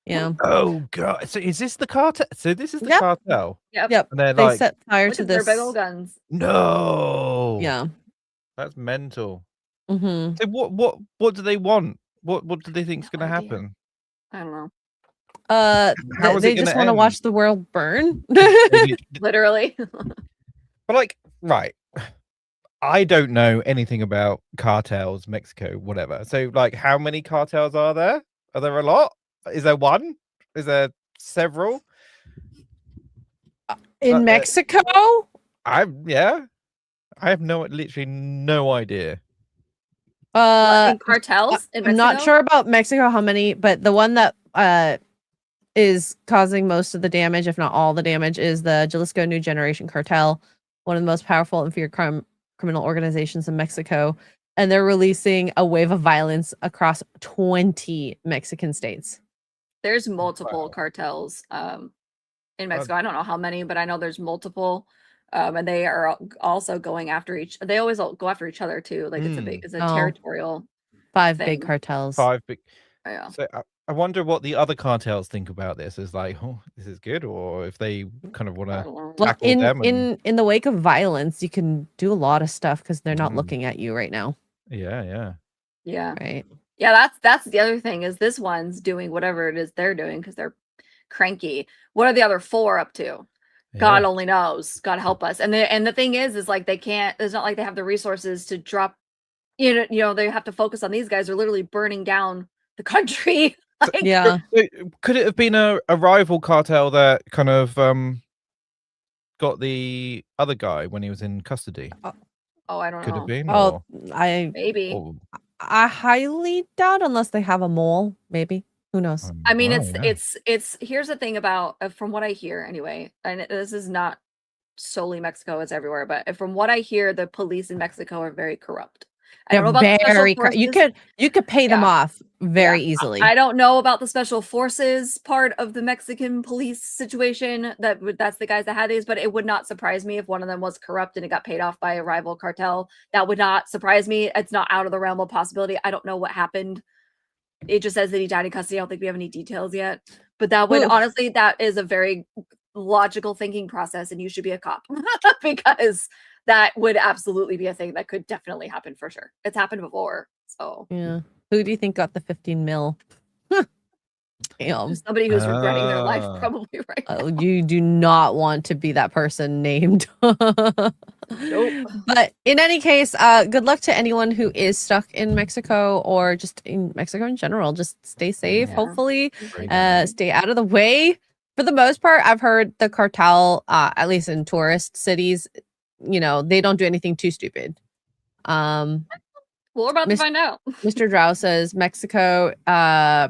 Yeah.
Oh god. So is this the cartel? So this is the cartel.
Yep.
And
they set fire to
their
this.
big old guns.
No.
Yeah.
That's mental.
Mm-hmm.
So what do they want? What do they think is going to happen?
I don't know.
They just want to watch the world burn.
Literally.
But like, right. I don't know anything about cartels, Mexico, whatever. So, like, how many cartels are there? Are there a lot? Is there one? Is there several?
In Mexico?
I have literally no idea.
In cartels in Mexico?
I'm not sure about Mexico how many, but the one that is causing most of the damage, if not all the damage, is the Jalisco New Generation Cartel, one of the most powerful and feared criminal organizations in Mexico. And they're releasing a wave of violence across 20 Mexican states.
There's multiple cartels in Mexico. I don't know how many, but I know there's multiple. And they are also going after they always go after each other too. Like it's a territorial
5
thing.
big cartels.
5 big.
Yeah.
So I wonder what the other cartels think about this. Is like, oh, this is good, or if they kind of want to
Well,
tackle them.
in the wake of violence, you can do a lot of stuff because they're not looking at you right now.
Yeah.
Right.
Yeah, that's the other thing is this one's doing whatever it is they're doing because they're cranky. What are the other 4 up to? God only knows. God help us. And the thing is like they can't. It's not like they have the resources to drop. You know, they have to focus on these guys. Are literally burning down the country. Like,
yeah.
Could it have been a rival cartel that kind of got the other guy when he was in custody?
Oh, I don't know.
Could have been.
Oh,
maybe.
I highly doubt unless they have a mole. Maybe. Who knows?
I mean, it's here's the thing about from what I hear anyway, and this is not solely Mexico, it's everywhere, but from what I hear, the police in Mexico are very corrupt. I don't know about the special forces.
You could pay them off very easily.
I don't know about the special forces part of the Mexican police situation. That's the guys that had these, but it would not surprise me if one of them was corrupt and it got paid off by a rival cartel. That would not surprise me. It's not out of the realm of possibility. I don't know what happened. It just says that he died in custody. I don't think we have any details yet. But that would honestly, that is a very logical thinking process, and you should be a cop because that would absolutely be a thing that could definitely happen for sure. It's happened before. So
yeah. Who do you think got the 15 mil? Damn.
Somebody who's regretting their life probably right now.
You do not want to be that person named.
Nope.
But in any case, good luck to anyone who is stuck in Mexico or just in Mexico in general. Just stay safe, hopefully. Stay out of the way. For the most part, I've heard the cartel, at least in tourist cities, you know, they don't do anything too stupid.
Well, we're about to find out.
Mr. Drow says Mexico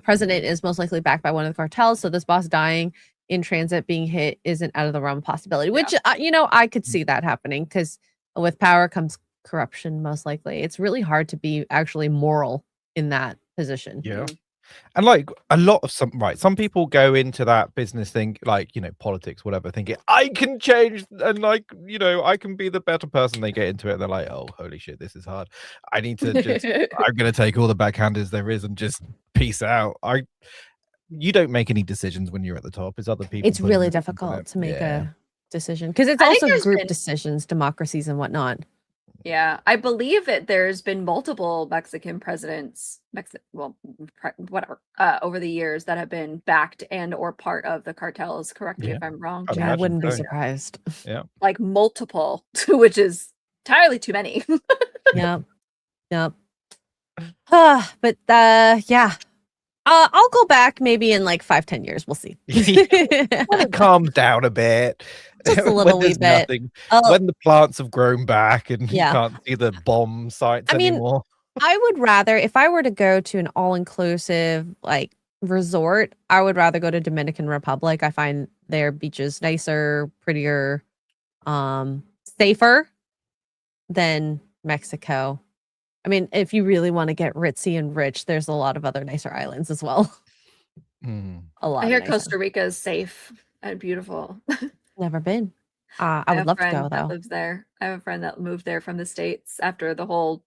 president is most likely backed by one of the cartels, so this boss dying in transit being hit isn't out of the realm of possibility, which, you know, I could see that happening because with power comes corruption, most likely. It's really hard to be actually moral in that position.
Yeah. And like a lot of some people go into that business thing, like, you know, politics, whatever, thinking I can change and like, you know, I can be the better person. They get into it. They're like, oh, holy shit, this is hard. I need to just, I'm going to take all the backhanders there is and just peace out. You don't make any decisions when you're at the top. It's other people.
It's really difficult to make a decision because it's also group decisions, democracies and whatnot.
Yeah, I believe that there's been multiple Mexican presidents, whatever, over the years that have been backed and or part of the cartels. Correct me if I'm wrong.
I wouldn't be surprised.
Yeah,
like multiple, which is entirely too many.
Yep. But yeah. I'll go back maybe in like 5-10 years. We'll see.
When it calms down a bit.
Just a little wee bit.
When the plants have grown back and you can't see the bomb sites anymore.
I would rather, if I were to go to an all-inclusive like resort, I would rather go to Dominican Republic. I find their beaches nicer, prettier, safer than Mexico. I mean, if you really want to get ritzy and rich, there's a lot of other nicer islands as well. A lot.
I hear Costa Rica is safe and beautiful.
Never been. I would love to go though.
Lives there. I have a friend that moved there from the States after the whole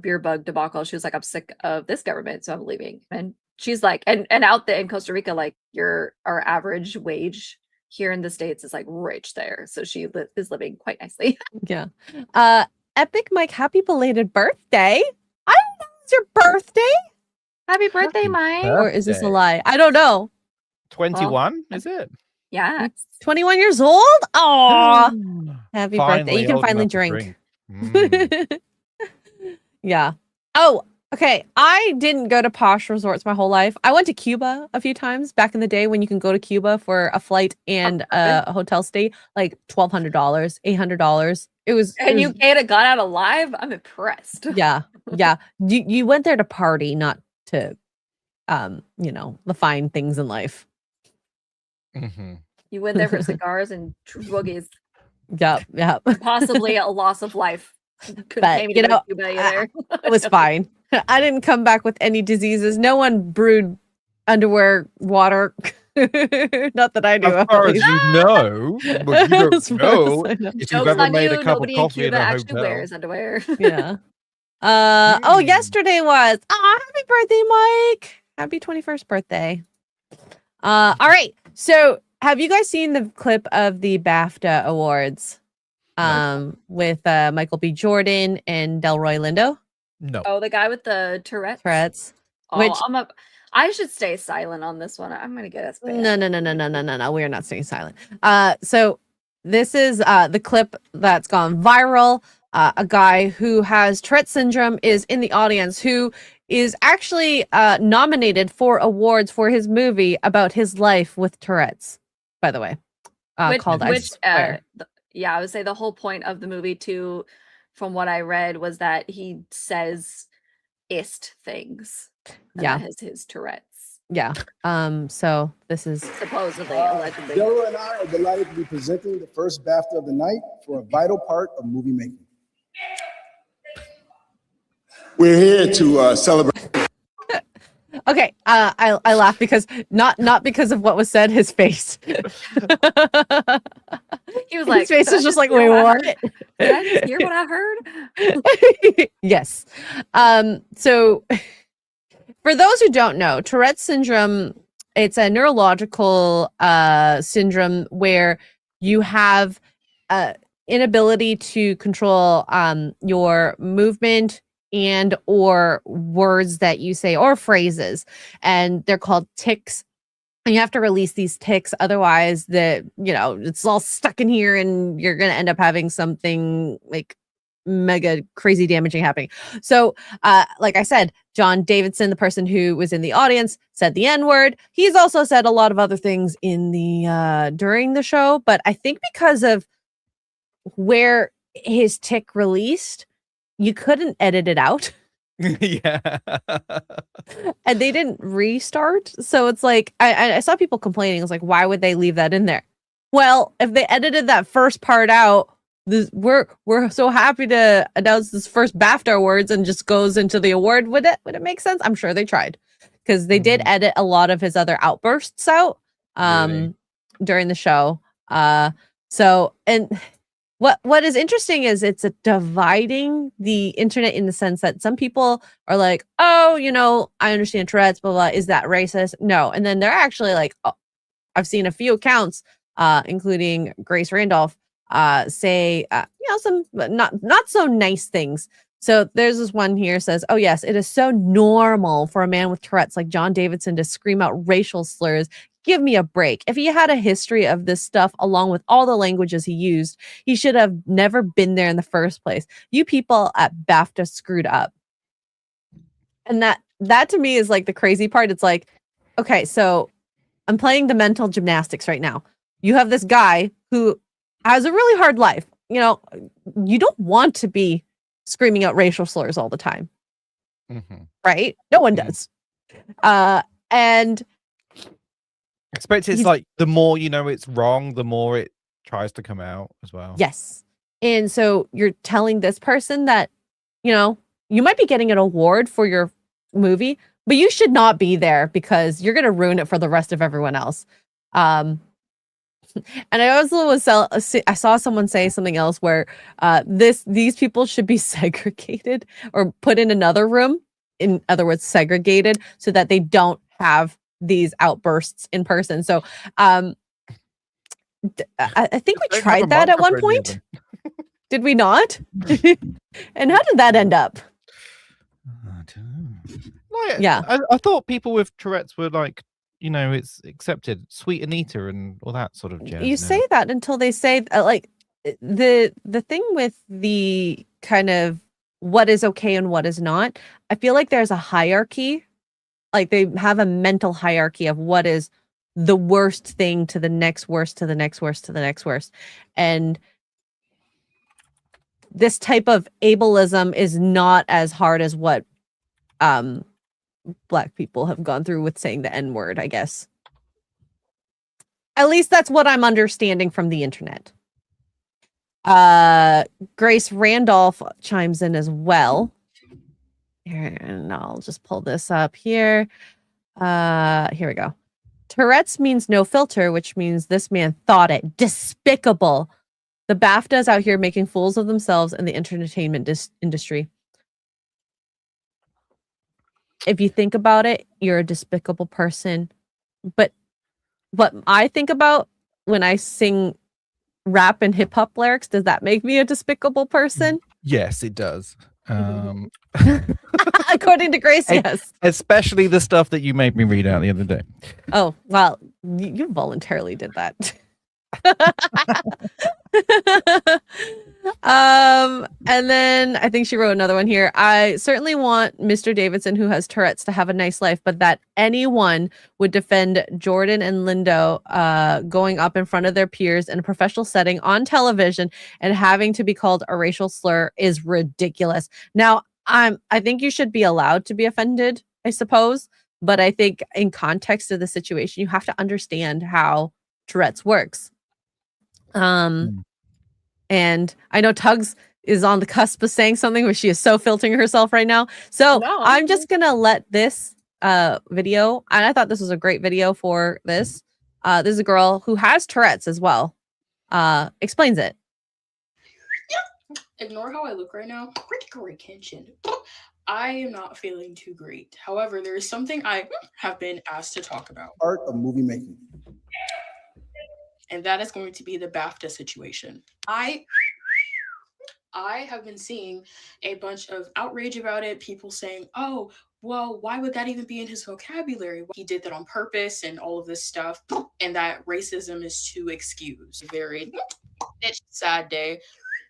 beer bug debacle. She was like, I'm sick of this government, so I'm leaving. And she's like, and out there in Costa Rica, like our average wage here in the States is like rich there. So she is living quite nicely.
Yeah. Epic Mike, happy belated birthday. I don't know, it's your birthday.
Happy birthday, Mike.
Or is this a lie? I don't know.
21, is it?
Yeah.
21 years old? Oh, happy birthday. You can finally drink.
Mm.
Yeah. Oh, Okay, I didn't go to posh resorts my whole life. I went to Cuba a few times back in the day when you can go to Cuba for a flight and a hotel stay, like $1,200, $800.
And you got out alive? I'm impressed.
Yeah. You went there to party, not to, the fine things in life.
Mm-hmm.
You went there for cigars and boogies.
Yep.
Possibly a loss of life. Couldn't
But,
pay me to go to Cuba either.
It was fine. I didn't come back with any diseases. No one brewed underwear water. Not that I knew
As
of.
far
at
as
least.
you know, but you
As
don't
far as
know
I know.
if you've
Joke's
ever
on
made
you,
a cup of
nobody in
coffee in
Cuba
a
actually
hotel.
wears underwear.
Yeah. Yesterday was. Oh, happy birthday, Mike. Happy 21st birthday. All right. So have you guys seen the clip of the BAFTA awards? With Michael B. Jordan and Delroy Lindo?
No.
Oh, the guy with the Tourette's? Oh,
Which
I should stay silent on this one. I'm gonna get us banned.
No. We are not staying silent. So this is the clip that's gone viral. A guy who has Tourette's syndrome is in the audience, who is actually nominated for awards for his movie about his life with Tourette's, by the way. Called I Swear.
I would say the whole point of the movie too, from what I read, was that he says ist things.
Yeah.
That is his Tourette's.
Yeah. So this is
supposedly, allegedly.
Delroy and I are delighted to be presenting the first BAFTA of the night for a vital part of movie making. We're here to celebrate.
Okay, I laugh because not because of what was said. His face.
He was like,
his face was just like, wait, what?
Did I just hear what I heard?
Yes. So for those who don't know, Tourette's syndrome, it's a neurological syndrome where you have inability to control your movement and or words that you say or phrases, and they're called tics. And you have to release these tics, otherwise it's all stuck in here and you're going to end up having something like mega crazy damaging happening. So like I said, John Davidson, the person who was in the audience, said the N-word. He's also said a lot of other things in the during the show, but I think because of where his tic released, you couldn't edit it out.
Yeah.
And they didn't restart. So it's like, I saw people complaining. It's like, why would they leave that in there? Well, if they edited that first part out, we're so happy to announce this first BAFTA awards and just goes into the award. Would it make sense? I'm sure they tried, because they did edit a lot of his other outbursts out during the show. What is interesting is it's dividing the internet in the sense that some people are like, oh, I understand Tourette's, blah, blah, is that racist? No. And then they're actually like, I've seen a few accounts, including Grace Randolph, say, some not so nice things. So there's this one here says, oh, yes, it is so normal for a man with Tourette's like John Davidson to scream out racial slurs. Give me a break. If he had a history of this stuff along with all the languages he used, he should have never been there in the first place. You people at BAFTA screwed up. And that to me is like the crazy part. It's like, okay, so I'm playing the mental gymnastics right now. You have this guy who has a really hard life. You don't want to be screaming out racial slurs all the time.
Mm-hmm.
Right? No one does. And
I expect it's like the more it's wrong, the more it tries to come out as well.
Yes. And so you're telling this person that, you might be getting an award for your movie, but you should not be there because you're going to ruin it for the rest of everyone else. And I also I saw someone say something else where these people should be segregated or put in another room. In other words, segregated so that they don't have these outbursts in person. So I think we tried that at one point. Did we not? And how did that end up?
I don't know.
Yeah.
I thought people with Tourette's were like, it's accepted. Sweet Anita and all that sort of jazz.
You say that until they say like the thing with the kind of what is okay and what is not. I feel like there's a hierarchy. Like they have a mental hierarchy of what is the worst thing to the next worst to the next worst to the next worst. And this type of ableism is not as hard as what Black people have gone through with saying the N-word, I guess. At least that's what I'm understanding from the internet. Grace Randolph chimes in as well. Here, and I'll just pull this up here. Here we go. Tourette's means no filter, which means this man thought it. Despicable. The BAFTAs out here making fools of themselves in the entertainment industry. If you think about it, you're a despicable person. But what I think about when I sing rap and hip hop lyrics, does that make me a despicable person?
Yes, it does.
According to Grace, yes.
Especially the stuff that you made me read out the other day.
Oh, well, you voluntarily did that. And then I think she wrote another one here. I certainly want Mr. Davidson, who has Tourette's, to have a nice life, but that anyone would defend Jordan and Lindo going up in front of their peers in a professional setting on television and having to be called a racial slur is ridiculous. Now, I think you should be allowed to be offended, I suppose, but I think in context of the situation, you have to understand how Tourette's works. And I know Tuggs is on the cusp of saying something, but she is so filtering herself right now. So I'm just gonna let this video, and I thought this was a great video for this. This is a girl who has Tourette's as well. Explains it.
Ignore how I look right now. Pretty tension. I am not feeling too great. However, there is something I have been asked to talk about.
Art of movie making.
And that is going to be the BAFTA situation. I have been seeing a bunch of outrage about it. People saying, oh, well, why would that even be in his vocabulary? He did that on purpose and all of this stuff. And that racism is to excuse. Very sad day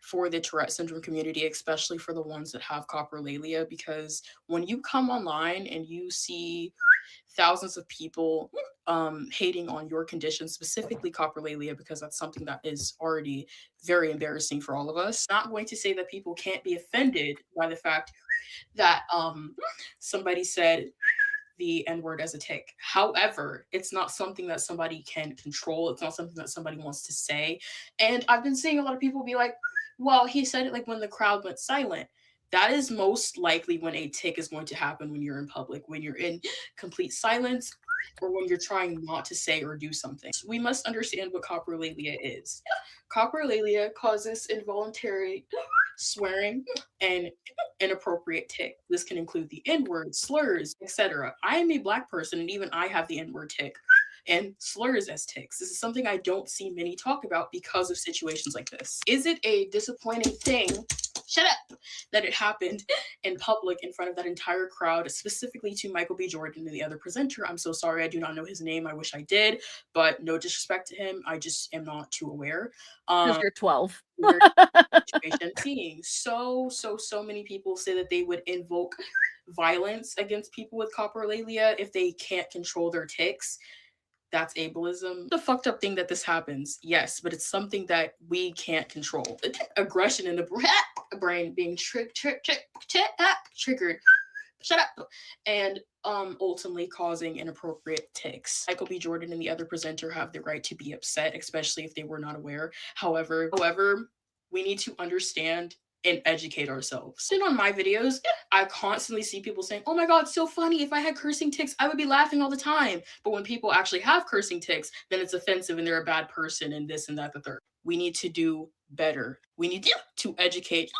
for the Tourette syndrome community, especially for the ones that have coprolalia, because when you come online and you see thousands of people hating on your condition, specifically coprolalia, because that's something that is already very embarrassing for all of us. Not going to say that people can't be offended by the fact that somebody said the N-word as a tick. However, it's not something that somebody can control. It's not something that somebody wants to say. And I've been seeing a lot of people be like, well, he said it like when the crowd went silent. That is most likely when a tick is going to happen when you're in public, when you're in complete silence, or when you're trying not to say or do something. So we must understand what coprolalia is. Coprolalia causes involuntary swearing and inappropriate tick. This can include the N-word, slurs, etc. I am a Black person, and even I have the N-word tick and slurs as ticks. This is something I don't see many talk about because of situations like this. Is it a disappointing thing? Shut up! That it happened in public in front of that entire crowd, specifically to Michael B. Jordan and the other presenter. I'm so sorry, I do not know his name. I wish I did, but no disrespect to him. I just am not too aware.
Because you're 12.
Seeing so many people say that they would invoke violence against people with coprolalia if they can't control their tics. That's ableism. The fucked up thing that this happens, yes, but it's something that we can't control. Aggression in the brain being triggered. Shut up. And ultimately causing inappropriate tics. Michael B. Jordan and the other presenter have the right to be upset, especially if they were not aware. However, we need to understand and educate ourselves. And on my videos, I constantly see people saying, oh my God, so funny. If I had cursing tics, I would be laughing all the time. But when people actually have cursing tics, then it's offensive and they're a bad person and this and that, the third. We need to do better. We need to educate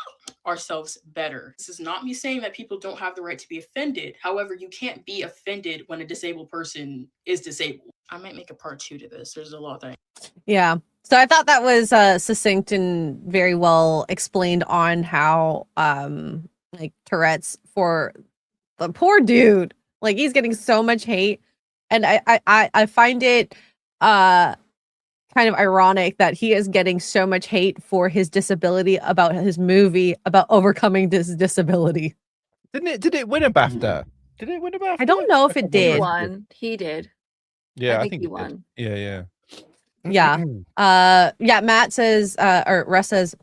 ourselves better. This is not me saying that people don't have the right to be offended. However, you can't be offended when a disabled person is disabled. I might make a part 2 to this. There's a lot that
Yeah. So I thought that was succinct and very well explained on how like Tourette's for the poor dude. Like he's getting so much hate. And I find it kind of ironic that he is getting so much hate for his disability about his movie about overcoming this disability.
Did it win a BAFTA? Did it win a BAFTA?
I don't know if it
He
did.
won. He did.
Yeah,
I think he
it did.
won.
Yeah.
Yeah. Matt says, or Russ says,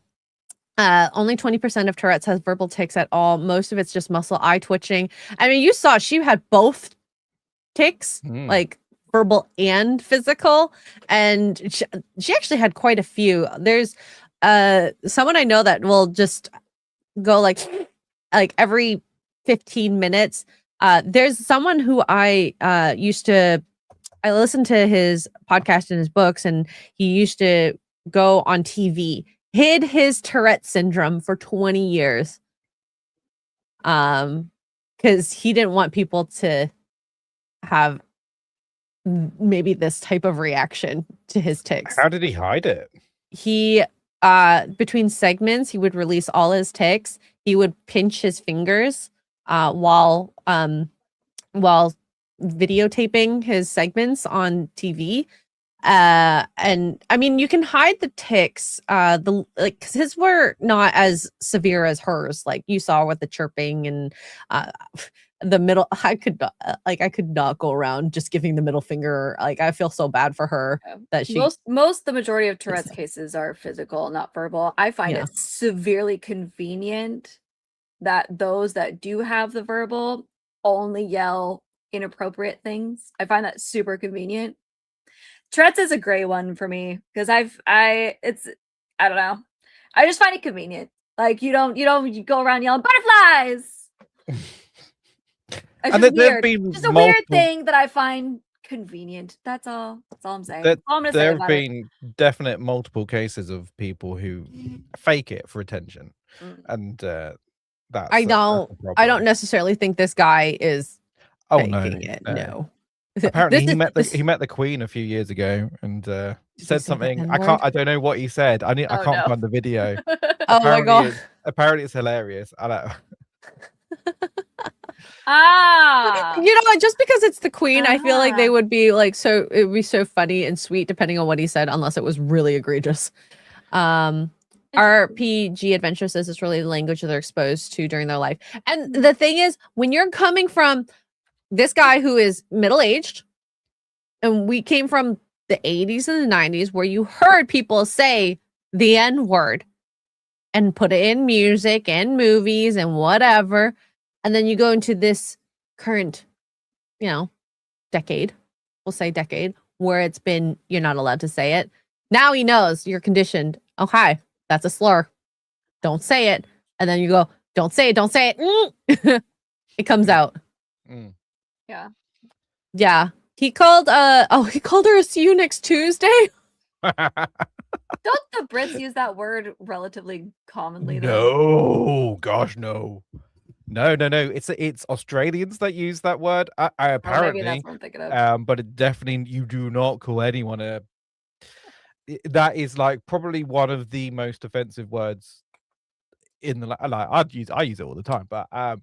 only 20% of Tourette's has verbal tics at all. Most of it's just muscle eye twitching. I mean, you saw she had both tics, like verbal and physical, and she actually had quite a few. There's someone I know that will just go like every 15 minutes. There's someone who I listened to his podcast and his books, and he used to go on TV, hid his Tourette syndrome for 20 years. Because he didn't want people to have maybe this type of reaction to his tics.
How did he hide it?
He between segments, he would release all his tics. He would pinch his fingers while videotaping his segments on TV. And I mean, you can hide the tics, because his were not as severe as hers, like you saw with the chirping and the middle. I could not go around just giving the middle finger. Like, I feel so bad for her that she
the majority of Tourette's cases are physical, not verbal. I find it severely convenient that those that do have the verbal only yell inappropriate things. I find that super convenient. Tourette's is a gray one for me because I don't know. I just find it convenient. Like, you go around yelling butterflies. It's just weird. Just a weird thing that I find convenient. That's all. That's all I'm saying. That's all I'm gonna say
There
about
have been definite multiple cases of people who fake it for attention, and that's
I don't necessarily think this guy is faking it. No.
Apparently he met the Queen a few years ago and said something. I don't know what he said. I can't find the video.
Oh my god!
Apparently it's hilarious. I don't.
Just because it's the Queen, I feel like they would be like it would be so funny and sweet depending on what he said, unless it was really egregious. RPG Adventure says it's really the language they're exposed to during their life. And the thing is, when you're coming from this guy who is middle-aged, and we came from the 80s and the 90s where you heard people say the N-word and put it in music and movies and whatever, and then you go into this current, decade, where it's been, you're not allowed to say it. Now he knows, you're conditioned. Oh, hi, that's a slur. Don't say it. And then you go, don't say it. It comes out. Yeah. He called her a see you next Tuesday.
Don't the Brits use that word relatively commonly though?
No, gosh, no. It's Australians that use that word. Apparently,
maybe that's what I'm thinking of.
But it definitely, you do not call anyone that is like probably one of the most offensive words in the I use it all the time, but
I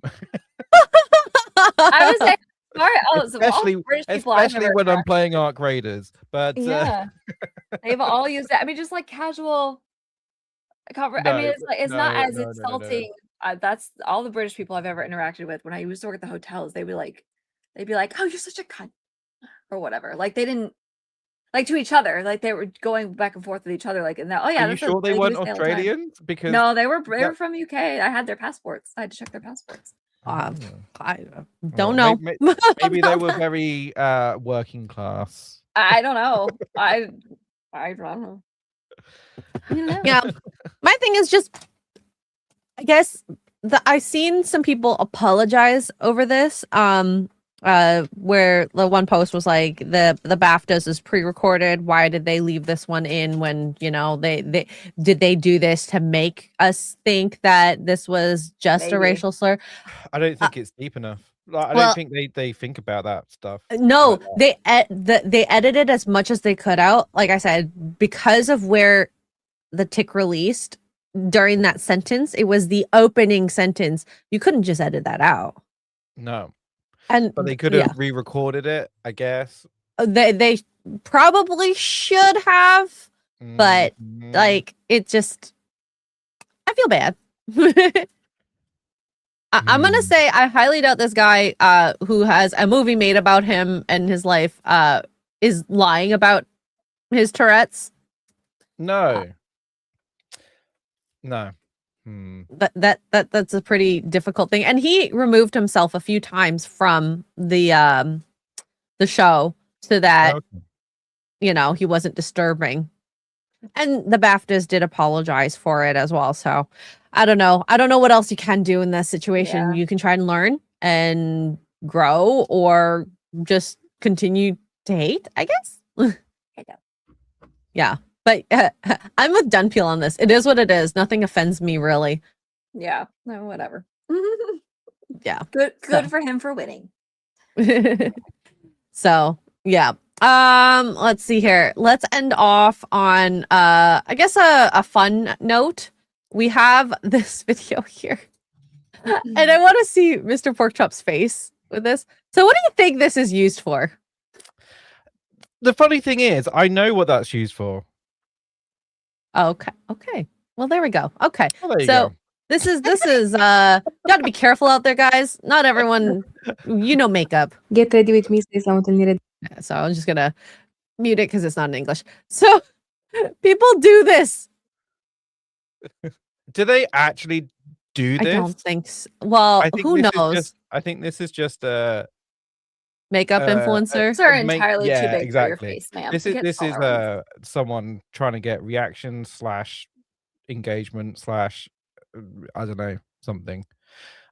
was saying,
especially when I'm playing Arc Raiders, but
they've all used it. I mean, just like casual. It's not as insulting. That's all the British people I've ever interacted with. When I used to work at the hotels, they'd be like, "Oh, you're such a cunt," or whatever. Like, they didn't like to each other. Like, they were going back and forth with each other. Like, and that. Oh yeah,
are you sure they weren't Australians? Because
no, they were from UK. I had their passports. I had to check their passports.
I don't know.
Maybe they were very working class.
I don't know. I don't know.
Yeah, my thing is just, I guess I've seen some people apologize over this. Where the one post was like the BAFTAs is pre-recorded. Why did they leave this one in when they did they do this to make us think that this was just a racial slur?
I don't think it's deep enough. I don't think they think about that stuff.
No, they edited as much as they could out. Like I said, because of where the tick released during that sentence, it was the opening sentence. You couldn't just edit that out.
No.
But
they could have re-recorded it, I guess.
They probably should have, but like it just, I feel bad. I'm gonna say I highly doubt this guy who has a movie made about him and his life is lying about his Tourette's.
No.
That's a pretty difficult thing, and he removed himself a few times from the show so that he wasn't disturbing. And the BAFTAs did apologize for it as well. So I don't know what else you can do in this situation. You can try and learn and grow, or just continue to hate, I guess. Yeah. But I'm with Dunpeel on this. It is what it is. Nothing offends me, really.
Yeah. No, whatever.
Yeah.
Good for him for winning.
So, yeah. Let's see here. Let's end off on I guess a fun note. We have this video here. And I want to see Mr. Porkchop's face with this. So what do you think this is used for?
The funny thing is, I know what that's used for.
Okay. Well, there we go. Okay.
Well, there you
so
go.
this is you gotta be careful out there, guys. Not everyone makeup.
Get ready with me, say something.
So I'm just gonna mute it because it's not in English. So people do this.
Do they actually do this?
I don't think so. Well, who knows?
I think this is just
makeup influencer.
They're entirely too big
exactly.
for your face, ma'am.
This is someone trying to get reaction / engagement / I don't know, something.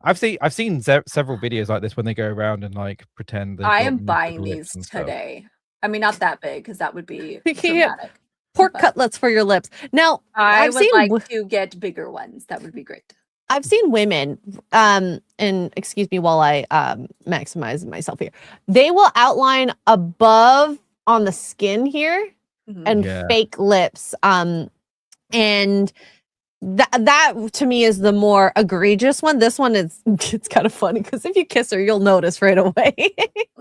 I've seen several videos like this when they go around and like pretend.
I am buying these today. I mean, not that big because that would be dramatic.
Pork cutlets for your lips. Now,
I would like to get bigger ones. That would be great.
I've seen women, and excuse me while I maximize myself here. They will outline above on the skin here and fake lips. And that to me is the more egregious one. This one it's kind of funny because if you kiss her, you'll notice right away.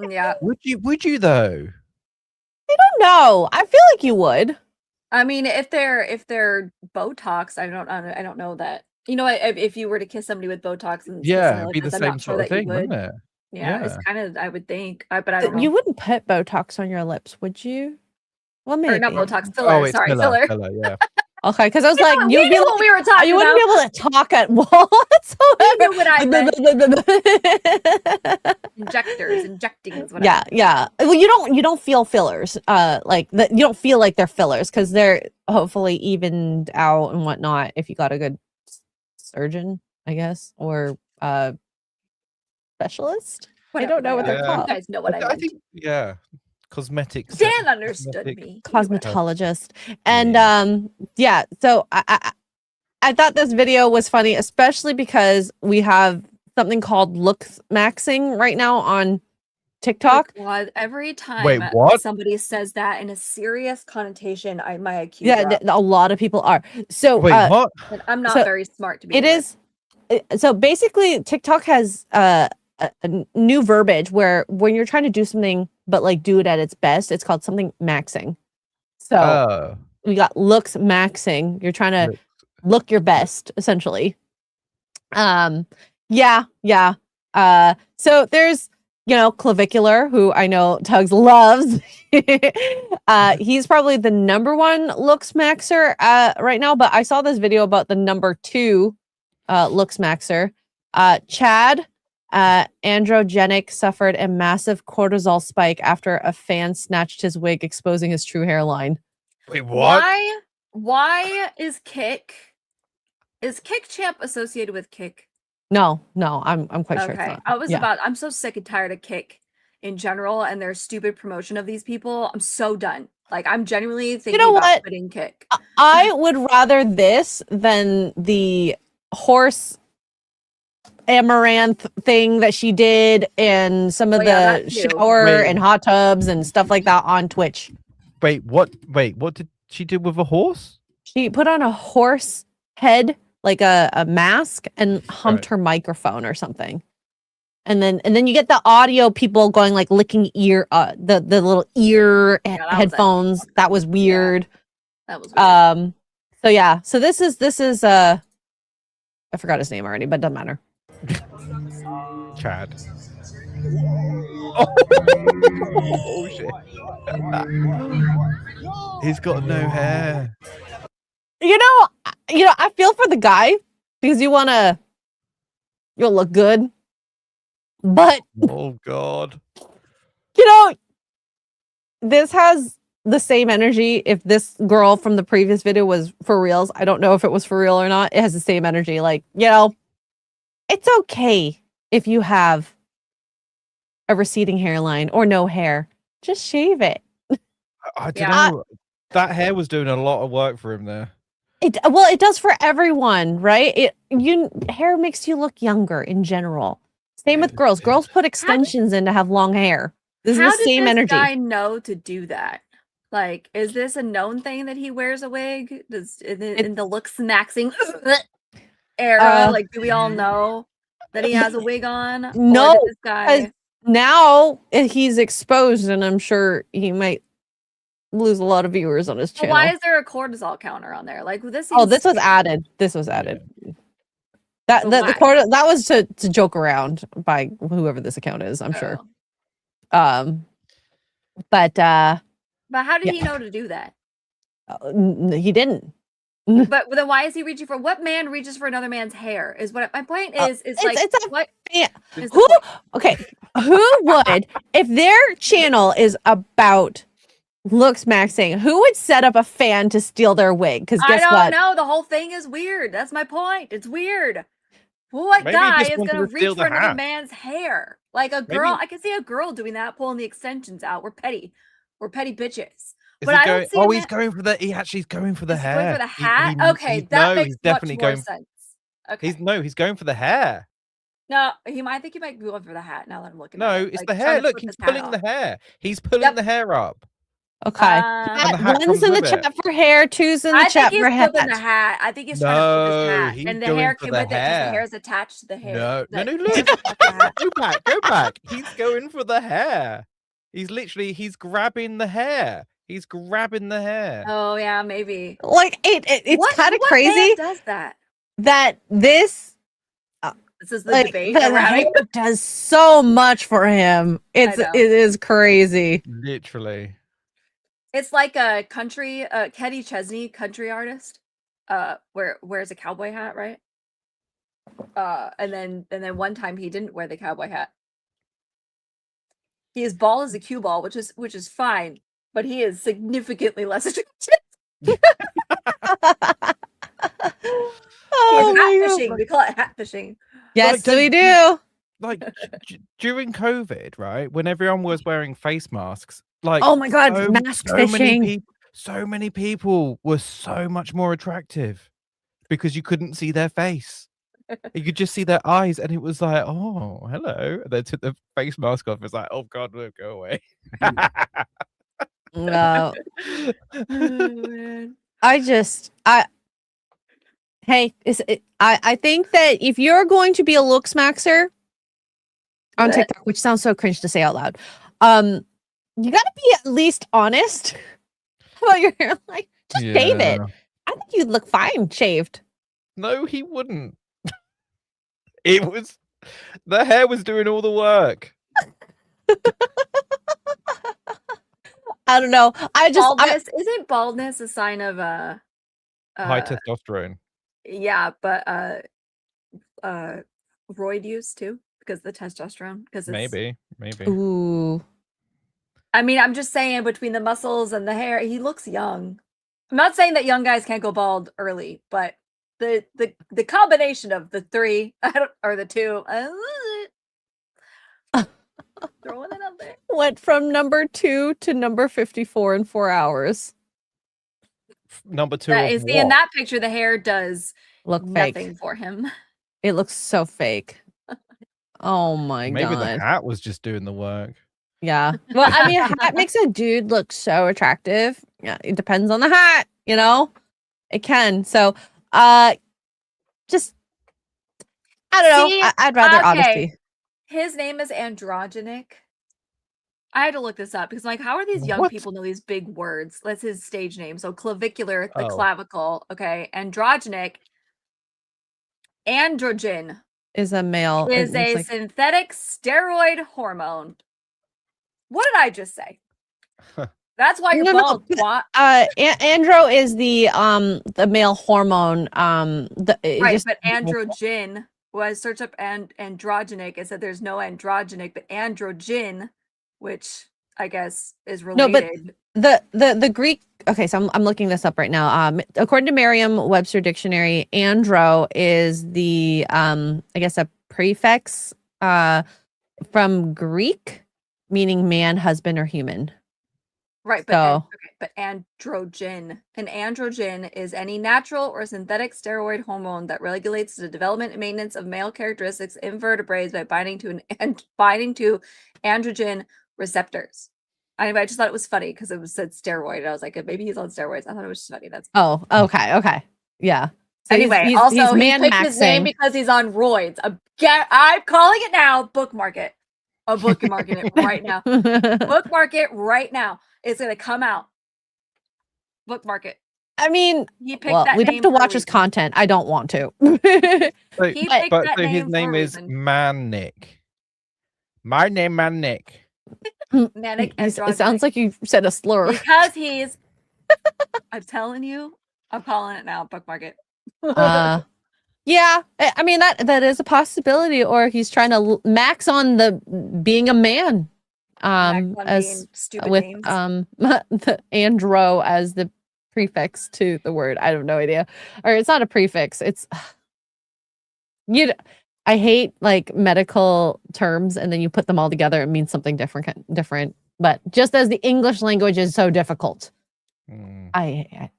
Yeah.
Would you though?
I don't know. I feel like you would.
I mean, if they're Botox, I don't know that. If you were to kiss somebody with Botox and
it'd be the same sort of thing, wouldn't it?
Yeah, it's kind of. I would think, but I don't know.
You wouldn't put Botox on your lips, would you? Well, maybe.
Or not Botox, filler. Filler.
Yeah.
Okay, because I was like,
you knew what we were talking
you
about.
wouldn't be able to talk at whatsoever.
You knew what I meant. Injectors, injecting is what.
Yeah. Well, you don't feel fillers. You don't feel like they're fillers because they're hopefully evened out and whatnot. If you got a good surgeon, I guess, or specialist.
Whatever
I don't know what they're called.
You guys know what I meant.
I think cosmetics.
Dan understood me.
Cosmetologist. And so I thought this video was funny, especially because we have something called Looksmaxxing right now on TikTok.
God, every time somebody says that in a serious connotation, my IQ
a lot of people are. So
what?
I'm not very smart to be.
It is. So basically, TikTok has a new verbiage where when you're trying to do something but like do it at its best, it's called something maxing. So we got Looksmaxxing. You're trying to look your best, essentially. So there's Clavicular, who I know Tuggs loves. He's probably the #1 Looksmaxxer right now, but I saw this video about the #2 Looksmaxxer. Chad Androgenic suffered a massive cortisol spike after a fan snatched his wig, exposing his true hairline.
Wait, what?
Why is Kick Champ associated with Kick?
No, I'm quite sure it's not.
I'm so sick and tired of Kick in general and their stupid promotion of these people. I'm so done. Like, I'm genuinely thinking about quitting Kick.
I would rather this than the horse amaranth thing that she did and some of the shower and hot tubs and stuff like that on Twitch.
Wait, what did she do with a horse?
She put on a horse head, like a mask, and humped her microphone or something. And then you get the audio people going like licking ear the little ear headphones. That was weird.
That was weird.
So yeah. So this is I forgot his name already, but it doesn't matter.
Chad. Oh shit. He's got no hair.
You know, I feel for the guy because you'll look good. But
oh god.
This has the same energy. If this girl from the previous video was for reals, I don't know if it was for real or not. It has the same energy. Like, it's okay if you have a receding hairline or no hair. Just shave it.
I don't know. That hair was doing a lot of work for him there.
It does for everyone, right? Hair makes you look younger in general. Same with girls. Girls put extensions in to have long hair. This is the same energy.
How does this guy know to do that? Like, is this a known thing that he wears a wig? In the Looksmaxxing era, like, do we all know that he has a wig on?
No,
or this guy...
now he's exposed, and I'm sure he might lose a lot of viewers on his channel.
Why is there a cortisol counter on there? Like this.
This was added. This was added. That that was to joke around by whoever this account is. I'm sure. But
how did he know to do that?
He didn't.
But then why is he reaching for? What man reaches for another man's hair? Is what my point is.
Okay, who would if their channel is about Looksmaxxing, who would set up a fan to steal their wig? Because guess what?
I don't know. The whole thing is weird. That's my point. It's weird. What guy is going to reach for another man's hair? Like a girl, I can see a girl doing that, pulling the extensions out. We're petty. We're petty bitches. But I don't see.
He's going for the. He actually is going for the hair.
Going for the hat. Okay, that makes definitely more sense. Okay.
He's going for the hair.
No, I think he might be going for the hat. Now that I'm looking.
No, it's the hair. Look, he's pulling the hair. He's pulling the hair up.
Okay. One's in the chat for hair, two's in the chat for hat.
The hat. I think he's trying to flip his hat. And the hair came with it because the hair is attached to the hair.
No, look. Go back. He's going for the hair. He's grabbing the hair. He's grabbing the hair.
Oh yeah, maybe.
Like it's kind of crazy.
What does that?
This
is the debate.
The hair does so much for him. It is crazy.
Literally.
It's like a country, Kenny Chesney, country artist, wears a cowboy hat, right? And then one time he didn't wear the cowboy hat. He is bald as a cue ball, which is fine, but he is significantly less attractive. Hat fishing. We call it hat fishing.
Yes, we do.
Like during COVID, right? When everyone was wearing face masks. Like,
oh my god, mask fishing.
So many people were so much more attractive because you couldn't see their face. You could just see their eyes, and it was like, oh, hello. And they took the face mask off. It's like, oh god, look, go away.
No. I think that if you're going to be a Looksmaxxer on TikTok, which sounds so cringe to say out loud, you gotta be at least honest about your hair. Like, just shave it. I think you'd look fine shaved.
No, he wouldn't. The hair was doing all the work.
I don't know.
Isn't baldness a sign of
high testosterone?
Yeah, but roid use too, because the testosterone. Because
maybe.
Ooh.
I mean, I'm just saying, between the muscles and the hair, he looks young. I'm not saying that young guys can't go bald early, but the combination of the three or the two, throwing it up there.
Went from number 2 to number 54 in 4 hours.
Number 2.
In that picture, the hair does
look
nothing
fake
for him.
It looks so fake. Oh my god.
Maybe the hat was just doing the work.
Yeah. Well, I mean, a hat makes a dude look so attractive. Yeah, it depends on the hat, It can. So, just I don't know. I'd rather honesty.
His name is androgenic. I had to look this up because I'm like, how are these young
What?
people know these big words? That's his stage name. So clavicular, the
Oh.
clavicle. Okay. Androgenic. Androgen
Is a male.
is
it looks
a
like-
synthetic steroid hormone. What did I just say? That's why you're bald. What?
Andro is the male hormone.
Right, but androgen was search up androgenic. It said there's no androgenic, but androgen, which I guess is related.
No, but the Greek. Okay, so I'm looking this up right now. According to Merriam-Webster dictionary, andro is the I guess a prefix from Greek, meaning man, husband, or human.
Right, but but androgen. An androgen is any natural or synthetic steroid hormone that regulates the development and maintenance of male characteristics in vertebrates by binding to androgen receptors. I just thought it was funny because it said steroid. And I was like, maybe he's on steroids. I thought it was just funny. That's
okay, yeah. So
anyway.
he's
Also, he
man
picked his name
maxing.
because he's on roids. I'm calling it now. Bookmark it. I'm bookmarking it right now. Bookmark it right now. It's gonna come out. Bookmark it.
I mean,
He picked that
we'd
name
have to
for a
watch his
reason.
content. I don't want to.
So,
He picked
but
that
so his
name for a
name is
reason.
Manic. My name Manic.
Manic
It sounds
androgenic.
like you said a slur.
Because he's I'm telling you, I'm calling it now. Bookmark it.
Yeah, I mean that is a possibility, or he's trying to max on the being a man,
on
as
being stupid
with
names.
the andro as the prefix to the word. I have no idea, or it's not a prefix. It's I hate like medical terms, and then you put them all together, it means something different. But just as the English language is so difficult, I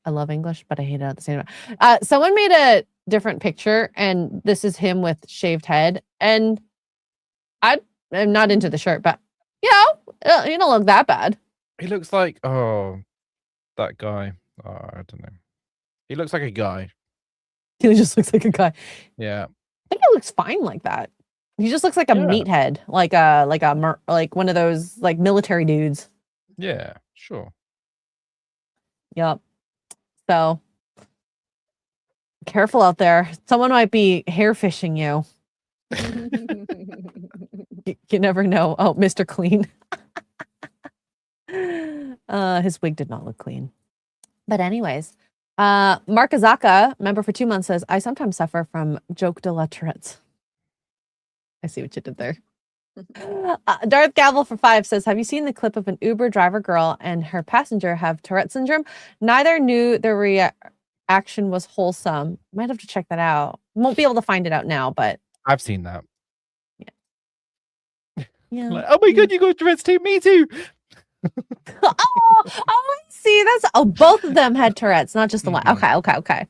love English, but I hate it at the same time. Someone made a different picture, and this is him with shaved head, and I'm not into the shirt, but you don't look that bad.
He looks like that guy. I don't know. He looks like a guy.
He just looks like a guy.
Yeah.
I think he looks fine like that. He just looks like a meathead, like one of those like military dudes.
Yeah, sure.
Yep. So careful out there. Someone might be hair fishing you. You never know. Oh, Mr. Clean. His wig did not look clean. But anyways, Mark Azaka, member for 2 months, says, I sometimes suffer from joke de la Tourettes. I see what you did there. Darth Gavel for 5 says, have you seen the clip of an Uber driver girl and her passenger have Tourette syndrome? Neither knew the reaction was wholesome. Might have to check that out. Won't be able to find it out now, but
I've seen that.
yeah.
Like, oh my god, you got Tourette's too. Me too.
I see. That's both of them had Tourette's, not just the one. Okay.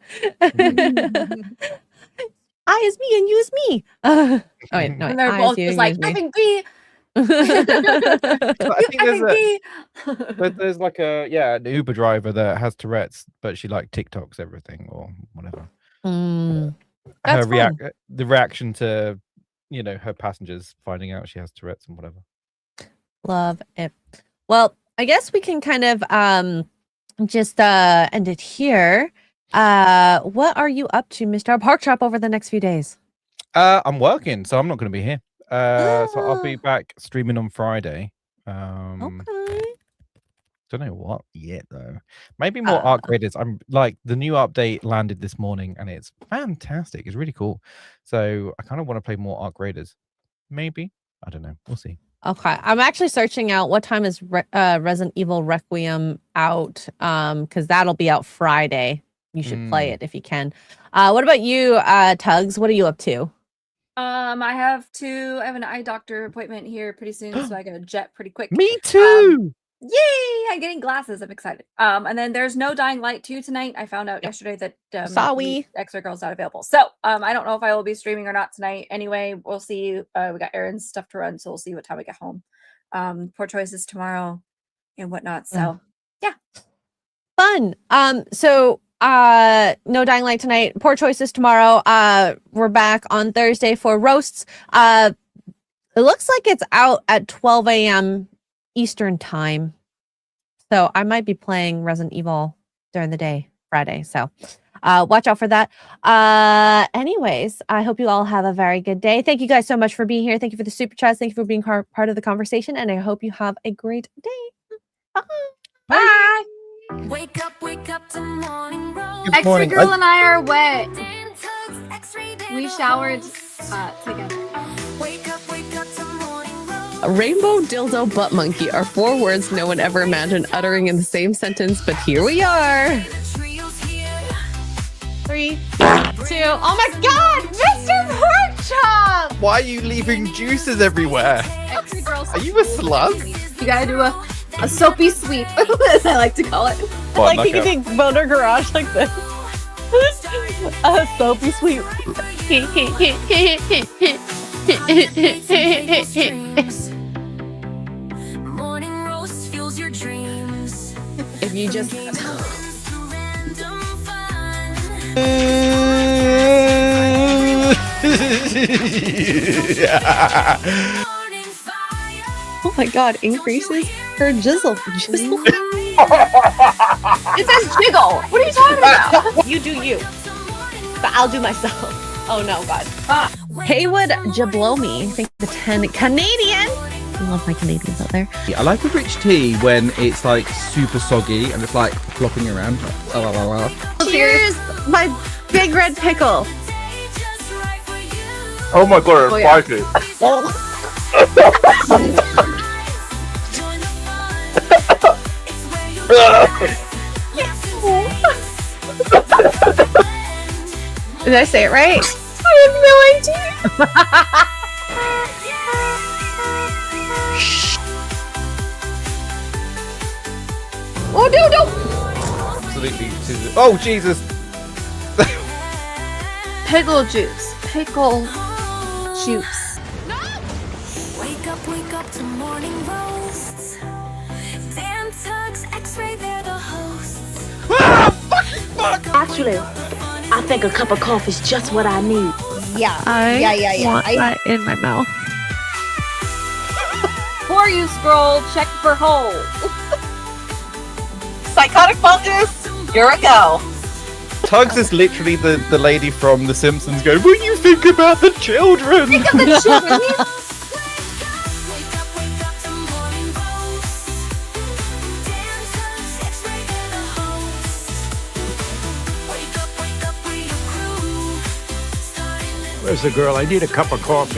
I is me and you is me. Oh wait, no,
And they're
I
both
is you,
just like,
you is me.
effing B.
I think
effing B.
there's like an Uber driver that has Tourette's, but she like TikToks everything or whatever.
That's fun.
The reaction to her passengers finding out she has Tourette's and whatever.
Love it. Well, I guess we can kind of just end it here. What are you up to, Mr. Park Chop, over the next few days?
I'm working, so I'm not going to be here. So I'll be back streaming on Friday.
Okay.
Don't know what yet though. Maybe more Arc Raiders. I'm like the new update landed this morning and it's fantastic. It's really cool. So I kind of want to play more Arc Raiders. Maybe. I don't know. We'll see.
Okay. I'm actually searching out what time is Resident Evil Requiem out, because that'll be out Friday. You should play it if you can. What about you, Tuggs? What are you up to?
I have an eye doctor appointment here pretty soon, so I gotta jet pretty quick.
Me too.
Yay! I'm getting glasses. I'm excited. And then there's no Dying Light 2 tonight. I found out yesterday that Xray Girl's not available. So I don't know if I will be streaming or not tonight. Anyway, we'll see. We got errands stuff to run, so we'll see what time we get home. Poor choices tomorrow and whatnot. So yeah.
Fun. So no Dying Light tonight. Poor choices tomorrow. We're back on Thursday for roasts. It looks like it's out at 12 a.m. Eastern time. So I might be playing Resident Evil during the day, Friday. So watch out for that. Anyways, I hope you all have a very good day. Thank you guys so much for being here. Thank you for the super chats. Thank you for being part of the conversation. And I hope you have a great day. Bye.
Bye.
Wake up to morning roll.
Good
Xray
morning.
Girl and I are wet.
Dan Tuggs, Xray, they're
We
the
showered
hosts.
together.
Wake up to morning roll.
A rainbow, dildo, butt monkey are 4 words no one ever imagined uttering in the same sentence, but here we are.
Trio's here.
3, 2. Oh my God, Mr. Porkchop!
Why are you leaving juices everywhere?
Xray Girl.
Are you a slug?
You gotta do a soapy sweep, as I like to call it.
Well,
Like you can Boner Garage like this. A soapy sweep.
Morning roast fuels your dreams.
If you just
Random fun. Morning fire.
oh my God, increases her jizzle.
It says jiggle. What are you talking about?
You do you, but I'll do myself. Oh no, God. Haywood Jablomi, I think the 10 Canadian. I love my Canadians out there.
I like a rich tea when it's like super soggy and it's like flopping around.
Here's my big red pickle.
Just right for you.
Oh my god,
Oh, yeah.
spicy.
Join the fun. It's where you
Did I say it right? I have no idea. Oh no!
Absolutely. Oh Jesus!
Pickle juice. Pickle juice.
Wake up to morning roasts. Dan Tuggs, Xray, they're the hosts.
Actually, I think a cup of coffee is just what I need.
Yeah.
I
Yeah.
want that in my mouth.
Before you scroll, check for holes.
Psychotic focus. You're a go.
Tuggs is literally the lady from The Simpsons going, "Will you think about the children?"
Think of the children.
Wake up to morning roasts. Dan Tuggs, Xray, they're the hosts. Wake up with your crew. Starting
Where's the girl? I need a cup of coffee.